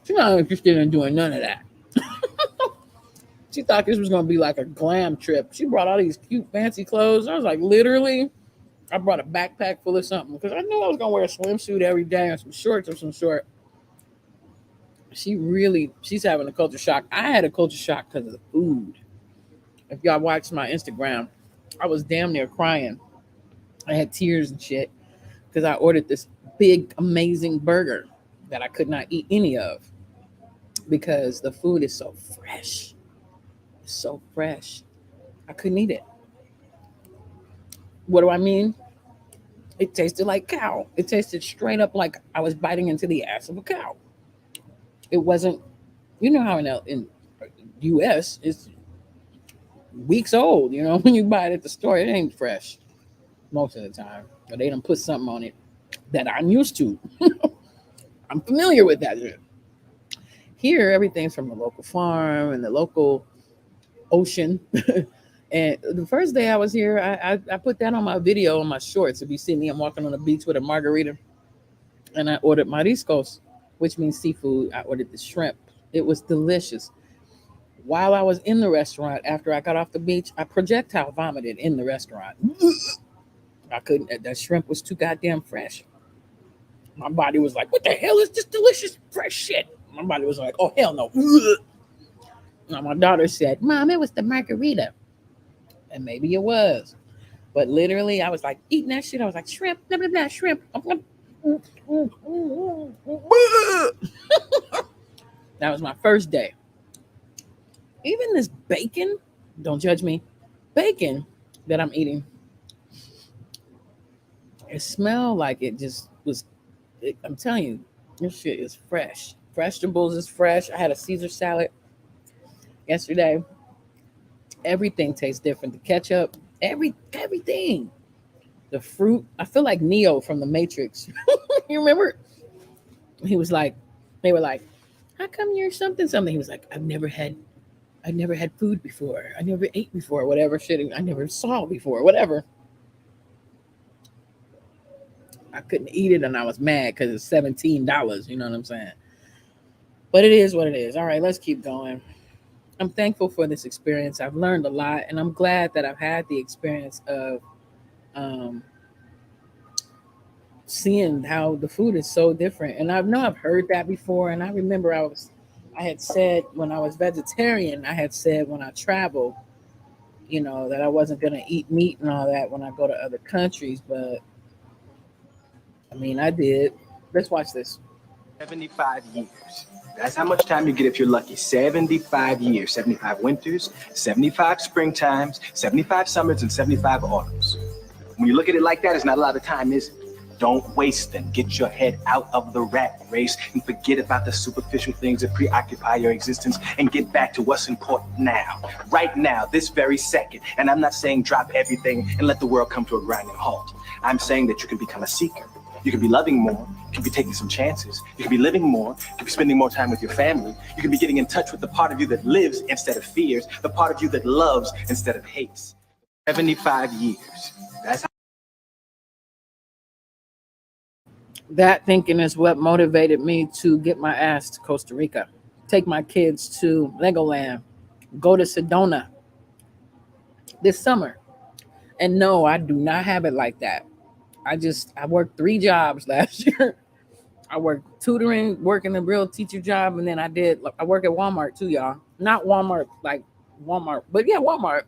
She's not interested in doing none of that. She thought this was going to be like a glam trip. She brought all these cute, fancy clothes. I was like, literally, I brought a backpack full of something because I knew I was going to wear a swimsuit every day and some shorts of some sort. She's having a culture shock. I had a culture shock because of the food. If y'all watched my Instagram, I was damn near crying. I had tears and shit because I ordered this big, amazing burger that I could not eat any of because the food is so fresh. It's so fresh. I couldn't eat it. What do I mean? It tasted like cow. It tasted straight up like I was biting into the ass of a cow. It wasn't, you know how in U.S. it's weeks old, you know, when you buy it at the store, it ain't fresh most of the time. But they done put something on it that I'm used to. I'm familiar with that. Here, everything's from the local farm and the local ocean. And the first day I was here, I put that on my video on my shorts. If you see me, I'm walking on the beach with a margarita. And I ordered mariscos, which means seafood. I ordered the shrimp. It was delicious. While I was in the restaurant, after I got off the beach, I projectile vomited in the restaurant. I couldn't, that shrimp was too goddamn fresh. My body was like, what the hell is this delicious fresh shit? My body was like, oh, hell no. Now, my daughter said, Mom, it was the margarita. And maybe it was. But literally, I was like eating that shit. I was like, shrimp, blah, blah, blah, shrimp. That was my first day. Even this bacon, don't judge me, bacon that I'm eating, it smelled like it just was, I'm telling you, this shit is fresh. Vegetables is fresh. I had a Caesar salad yesterday. Everything tastes different. The ketchup, everything. The fruit, I feel like Neo from the Matrix. You remember? He was like, they were like, how come you're something? He was like, I've never had food before. I never ate before, whatever shit. I never saw before, whatever. I couldn't eat it and I was mad because it's $17. You know what I'm saying? But it is what it is. All right, let's keep going. I'm thankful for this experience. I've learned a lot, and I'm glad that I've had the experience of seeing how the food is so different. And I know I've heard that before, and I remember I had said when I was vegetarian, I had said when I traveled, you know, that I wasn't going to eat meat and all that when I go to other countries, but I mean, I did. Let's watch this. 75 years. That's how much time you get if you're lucky. 75 years, 75 winters, 75 springtimes, 75 summers, and 75 autumns. When you look at it like that, it's not a lot of time, is it? Don't waste them. Get your head out of the rat race and forget about the superficial things that preoccupy your existence and get back to what's important now. Right now, this very second. And I'm not saying drop everything and let the world come to a grinding halt. I'm saying that you can become a seeker. You can be loving more. You can be taking some chances. You can be living more. You can be spending more time with your family. You can be getting in touch with the part of you that lives instead of fears, the part of you that loves instead of hates. 75 years. That's how. That thinking is what motivated me to get my ass to Costa Rica, take my kids to Legoland, go to Sedona this summer. And no, I do not have it like that. I worked 3 jobs last year. I worked tutoring, working a real teacher job, and then I work at Walmart too, y'all. Not Walmart like Walmart, but yeah, Walmart.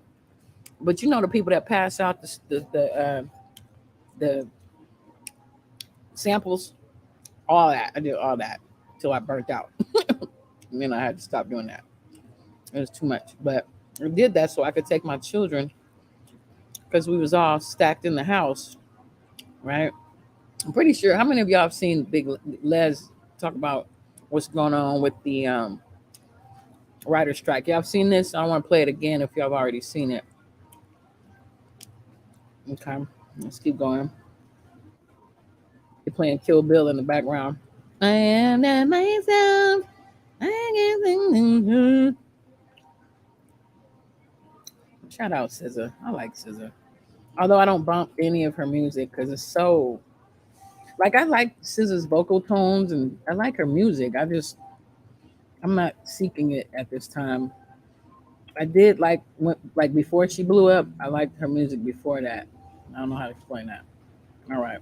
But you know the people that pass out the samples, all that. I did all that till I burnt out, and then I had to stop doing that. It was too much, but I did that so I could take my children because we was all stacked in the house, right? I'm pretty sure. How many of y'all have seen Big Les talk about what's going on with the writer strike? Y'all have seen this? I want to play it again if y'all have already seen it. Okay, let's keep going. You're playing Kill Bill in the background. I am that myself. Shout out SZA. I like SZA. Although I don't bump any of her music because it's so, like, I like SZA's vocal tones and I like her music. I'm not seeking it at this time. I did like before she blew up. I liked her music before that. I don't know how to explain that. All right.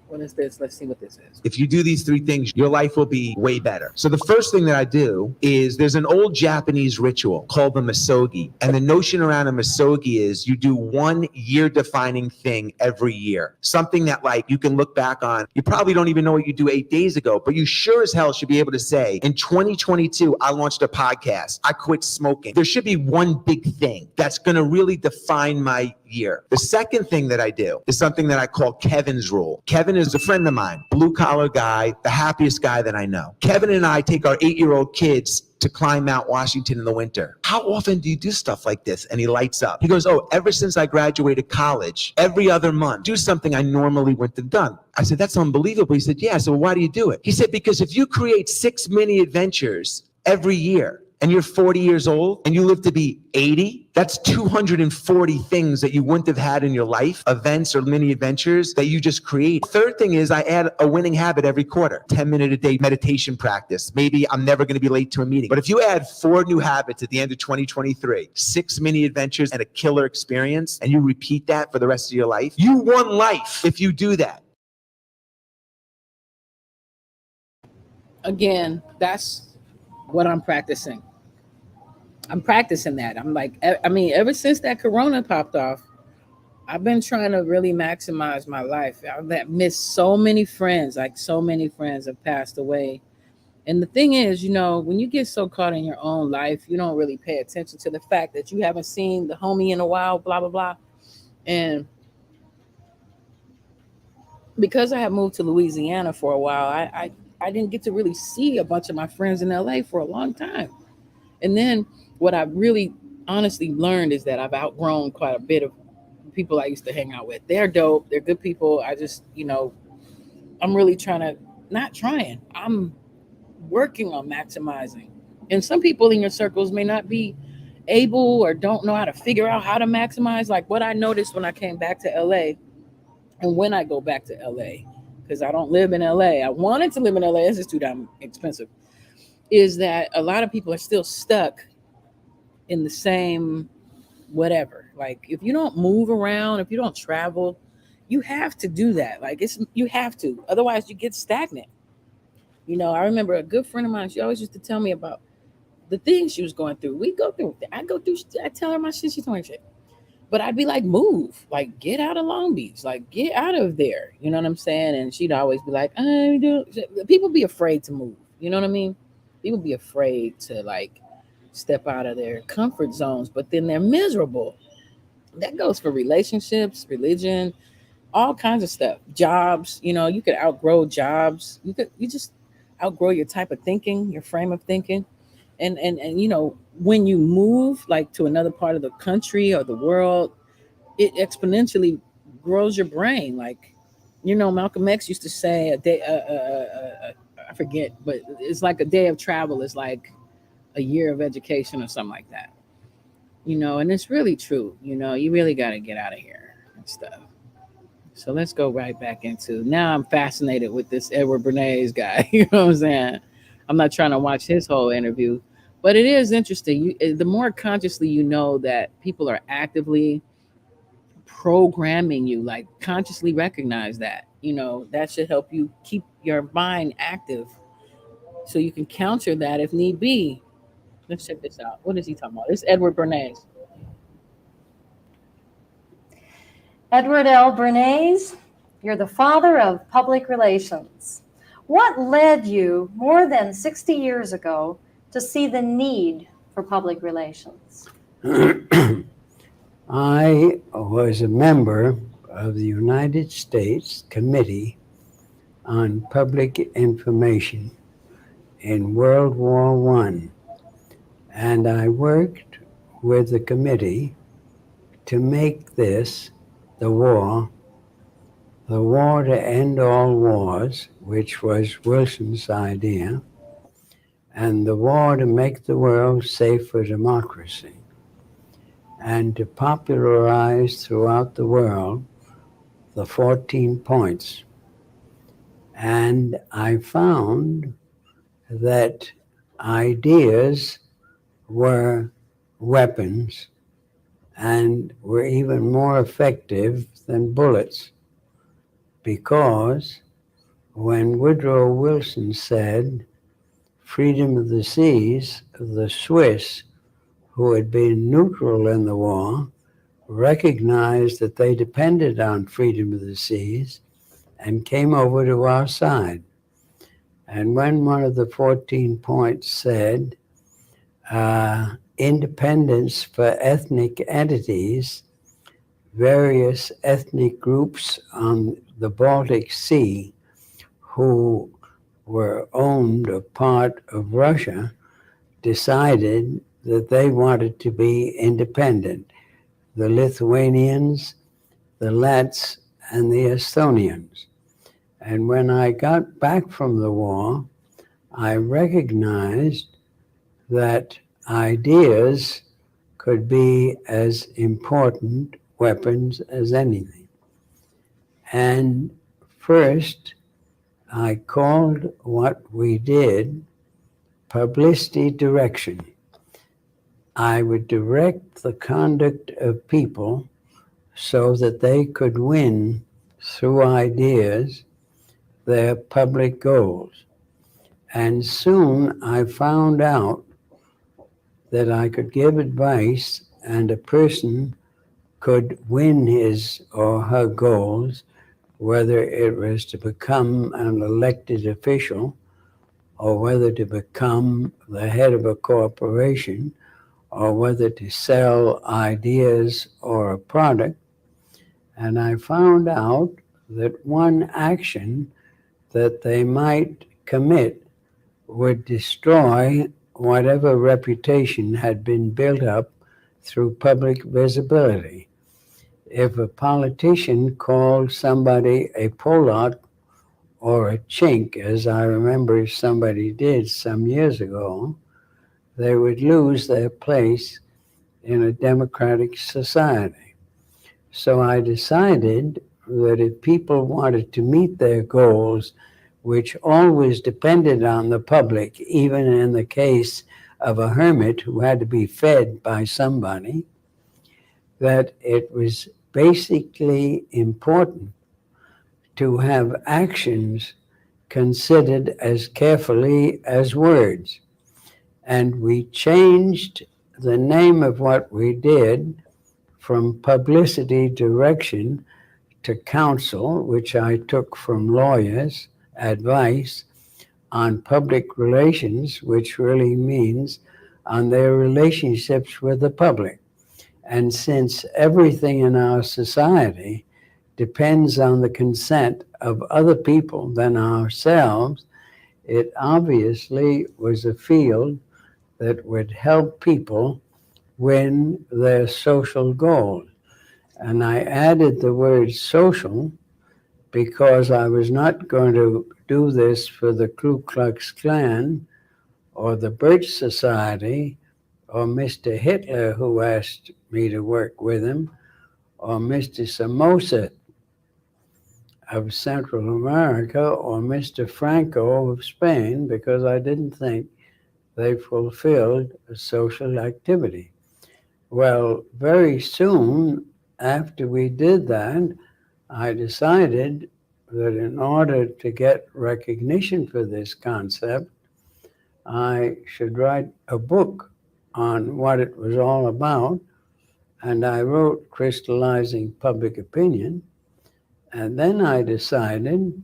What is this? Let's see what this is. If you do these 3 things, your life will be way better. So the first thing that I do is there's an old Japanese ritual called the misogi. And the notion around a misogi is you do 1 year-defining thing every year. Something that, like, you can look back on. You probably don't even know what you do 8 days ago, but you sure as hell should be able to say, in 2022, I launched a podcast. I quit smoking. There should be 1 big thing that's going to really define my year. The second thing that I do is something that I call Kevin's rule. Kevin is a friend of mine, blue collar guy, the happiest guy that I know. Kevin and I take our 8-year-old kids to climb Mount Washington in the winter. How often do you do stuff like this? And he lights up. He goes, oh, ever since I graduated college, every other month, do something I normally wouldn't have done. I said, that's unbelievable. He said, yeah. So why do you do it? He said, because if you create 6 mini adventures every year, and you're 40 years old and you live to be 80, that's 240 things that you wouldn't have had in your life, events or mini adventures that you just create. Third thing is I add a winning habit every quarter, 10-minute a day meditation practice. Maybe I'm never going to be late to a meeting. But if you add 4 new habits at the end of 2023, 6 mini adventures and a killer experience, and you repeat that for the rest of your life, you won life if you do that. Again, that's what I'm practicing. I'm practicing that. I'm like, I mean, ever since that Corona popped off, I've been trying to really maximize my life. I've missed so many friends, like so many friends have passed away. And the thing is, you know, when you get so caught in your own life, you don't really pay attention to the fact that you haven't seen the homie in a while, blah, blah, blah. And because I had moved to Louisiana for a while, I didn't get to really see a bunch of my friends in LA for a long time. And then what I really honestly learned is that I've outgrown quite a bit of people I used to hang out with. They're dope. They're good people. I just, you know, I'm really I'm working on maximizing. And some people in your circles may not be able or don't know how to figure out how to maximize. Like what I noticed when I came back to LA and when I go back to LA, because I don't live in LA. I wanted to live in LA. It's just too damn expensive. Is that a lot of people are still stuck in the same whatever. Like if you don't move around, if you don't travel, you have to do that. Like you have to. Otherwise you get stagnant. You know, I remember a good friend of mine, she always used to tell me about the things she was going through. I tell her my shit, she's doing shit. But I'd be like, move, like get out of Long Beach, like get out of there. You know what I'm saying? And she'd always be like, people be afraid to move. You know what I mean? People be afraid to like step out of their comfort zones, but then they're miserable. That goes for relationships, religion, all kinds of stuff. Jobs, you could outgrow jobs. You just outgrow your type of thinking, your frame of thinking. And when you move like to another part of the country or the world, it exponentially grows your brain. Like, Malcolm X used to say a day, I forget, but it's like a day of travel is like a year of education or something like that. And it's really true. You really got to get out of here and stuff. So let's go right back into, now I'm fascinated with this Edward Bernays guy. You know what I'm saying? I'm not trying to watch his whole interview, but it is interesting. The more consciously you know that people are actively programming you, like consciously recognize that, that should help you keep your mind active so you can counter that if need be. Let's check this out. What is he talking about? It's Edward Bernays. Edward L. Bernays, you're the father of public relations. What led you more than 60 years ago to see the need for public relations? I was a member of the United States Committee on Public Information in World War I, and I worked with the committee to make this the war to end all wars, which was Wilson's idea, and the war to make the world safe for democracy, and to popularize throughout the world the 14 points. And I found that ideas were weapons and were even more effective than bullets, because when Woodrow Wilson said freedom of the seas, the Swiss, who had been neutral in the war, recognized that they depended on freedom of the seas and came over to our side. And when one of the 14 points said independence for ethnic entities, various ethnic groups on the Baltic Sea who were owned a part of Russia decided that they wanted to be independent. The Lithuanians, the Lats, and the Estonians. And when I got back from the war, I recognized that ideas could be as important weapons as anything. And first, I called what we did publicity direction. I would direct the conduct of people so that they could win through ideas their public goals. And soon I found out that I could give advice and a person could win his or her goals, whether it was to become an elected official or whether to become the head of a corporation or whether to sell ideas or a product. And I found out that one action that they might commit would destroy whatever reputation had been built up through public visibility. If a politician called somebody a Polak or a chink, as I remember somebody did some years ago, they would lose their place in a democratic society. So I decided that if people wanted to meet their goals, which always depended on the public, even in the case of a hermit who had to be fed by somebody, that it was basically important to have actions considered as carefully as words. And we changed the name of what we did from publicity direction to counsel, which I took from lawyers' advice on public relations, which really means on their relationships with the public. And since everything in our society depends on the consent of other people than ourselves, it obviously was a field that would help people win their social goals. And I added the word social because I was not going to do this for the Ku Klux Klan or the Birch Society or Mr. Hitler, who asked me to work with him, or Mr. Somoza of Central America, or Mr. Franco of Spain, because I didn't think they fulfilled a social activity. Well, very soon after we did that, I decided that in order to get recognition for this concept, I should write a book on what it was all about. And I wrote Crystallizing Public Opinion. And then I decided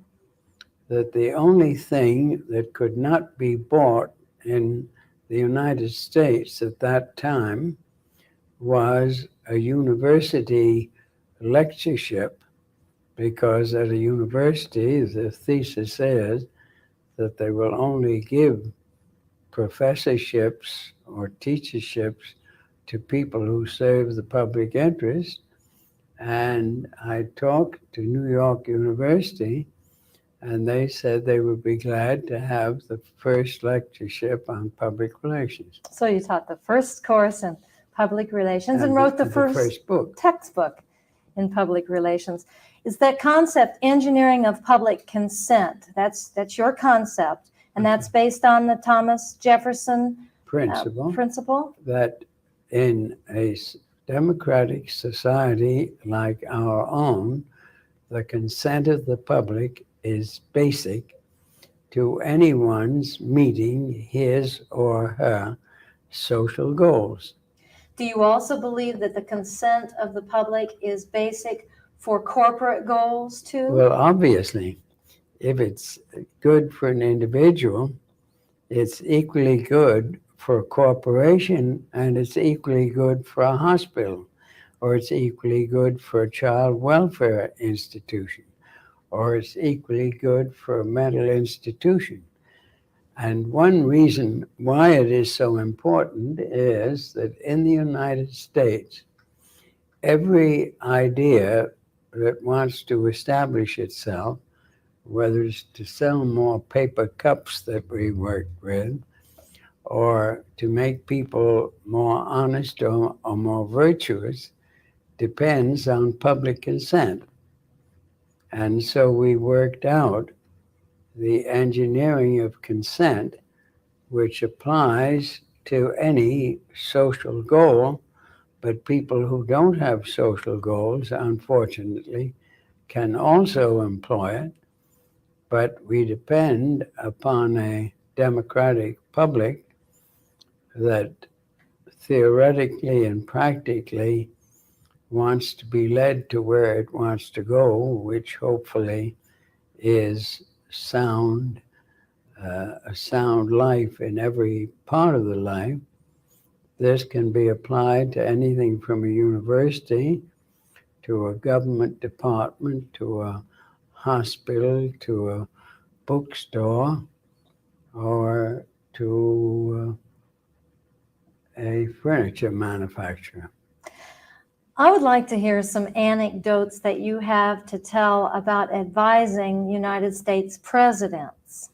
that the only thing that could not be bought in the United States at that time was a university lectureship, because at a university, the thesis is that they will only give professorships or teacherships to people who serve the public interest. And I talked to New York University, and they said they would be glad to have the first lectureship on public relations. So you taught the first course in public relations and wrote the first book. textbook in public relations. Is that concept, engineering of public consent? That's your concept, and that's based on the Thomas Jefferson principle? That in a democratic society like our own, the consent of the public is basic to anyone's meeting his or her social goals. Do you also believe that the consent of the public is basic for corporate goals too? Well, obviously, if it's good for an individual, it's equally good for a corporation, and it's equally good for a hospital, or it's equally good for a child welfare institution, or it's equally good for a mental institution. And one reason why it is so important is that in the United States, every idea that wants to establish itself, whether it's to sell more paper cups that we work with, or to make people more honest or more virtuous, depends on public consent. And so we worked out the engineering of consent, which applies to any social goal, but people who don't have social goals, unfortunately, can also employ it. But we depend upon a democratic public that theoretically and practically wants to be led to where it wants to go, which hopefully is sound, a sound life in every part of the life. This can be applied to anything from a university, to a government department, to a hospital, to a bookstore, or to a furniture manufacturer. I would like to hear some anecdotes that you have to tell about advising United States presidents.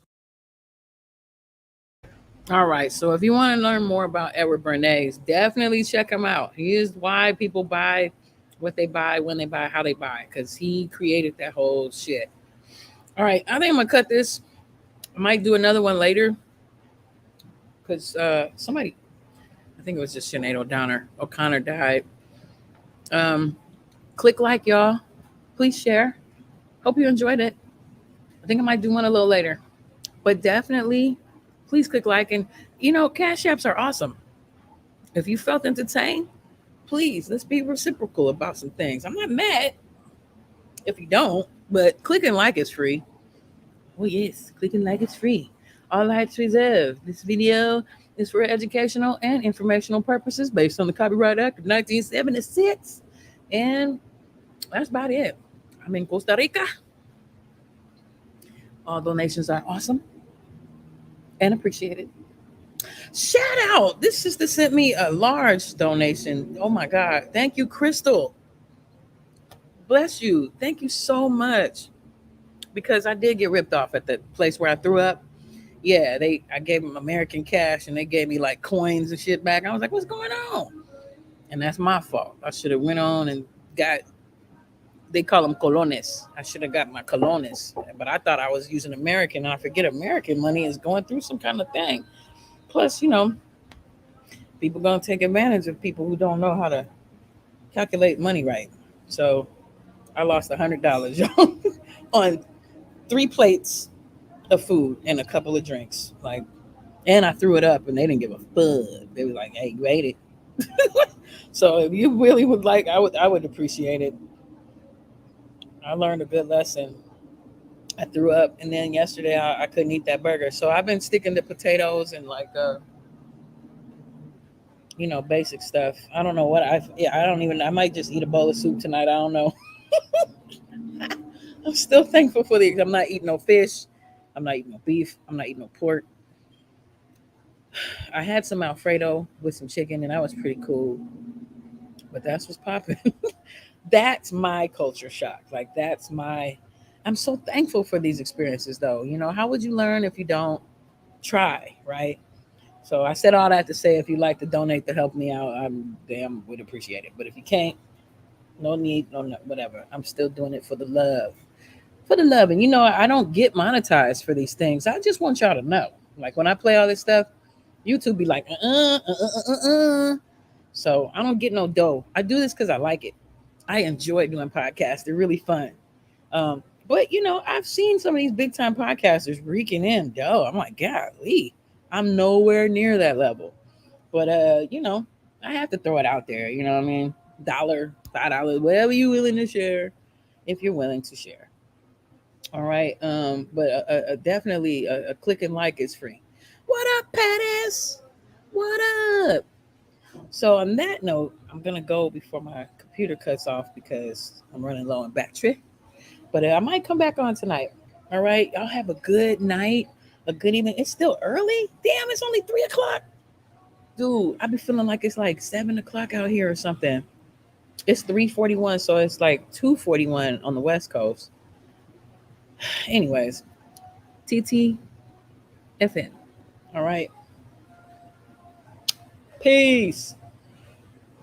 All right, so if you want to learn more about Edward Bernay, definitely check him out. He is why people buy what they buy, when they buy, how they buy, because he created that whole shit. All right, I think I'm going to cut this. I might do another one later because somebody, I think it was just Sinead O'Conner died. Click like, y'all. Please share. Hope you enjoyed it. I think I might do one a little later. But definitely, please click like. And, Cash Apps are awesome. If you felt entertained, please, let's be reciprocal about some things. I'm not mad if you don't, but clicking like is free. Oh, yes, clicking like is free. All rights reserved. This video is for educational and informational purposes based on the Copyright Act of 1976. And that's about it. I'm in Costa Rica. All donations are awesome and appreciated. Shout out. This sister sent me a large donation. Oh my God. Thank you, Crystal. Bless you. Thank you so much. Because I did get ripped off at the place where I threw up. Yeah, I gave them American cash and they gave me like coins and shit back. I was like, what's going on? And that's my fault. I should have went on and got, they call them colones. I should have got my colones. But I thought I was using American. I forget American money is going through some kind of thing. Plus, people going to take advantage of people who don't know how to calculate money right. So I lost $100, y'all, on 3 plates of food and a couple of drinks. And I threw it up and they didn't give a fuck. They were like, hey, you ate it. So if you really would like, I would appreciate it. I learned a good lesson. I threw up, and then yesterday I couldn't eat that burger. So I've been sticking to potatoes and basic stuff. I don't know what I might just eat a bowl of soup tonight. I don't know. I'm still thankful for I'm not eating no fish. I'm not eating no beef. I'm not eating no pork. I had some Alfredo with some chicken, and that was pretty cool. But that's what's popping. That's my culture shock. I'm so thankful for these experiences, though. How would you learn if you don't try, right? So I said all that to say, if you'd like to donate to help me out, I would appreciate it. But if you can't, no need, whatever. I'm still doing it for the love. And I don't get monetized for these things. I just want y'all to know. Like when I play all this stuff, YouTube be like, So I don't get no dough. I do this because I like it. I enjoy doing podcasts. They're really fun. But I've seen some of these big time podcasters reeking in dough. I'm like, golly, I'm nowhere near that level. But I have to throw it out there. You know what I mean? $1, $5, whatever you're willing to share, if you're willing to share. All right. But definitely a click and like is free. What up, Pattis? What up? So on that note, I'm gonna go before my computer cuts off because I'm running low on battery. But I might come back on tonight. All right. Y'all have a good night, a good evening. It's still early. Damn, it's only 3:00. Dude, I be feeling like it's like 7:00 out here or something. It's 3:41, so it's like 2:41 on the West Coast. Anyways, TTFN. All right. Peace.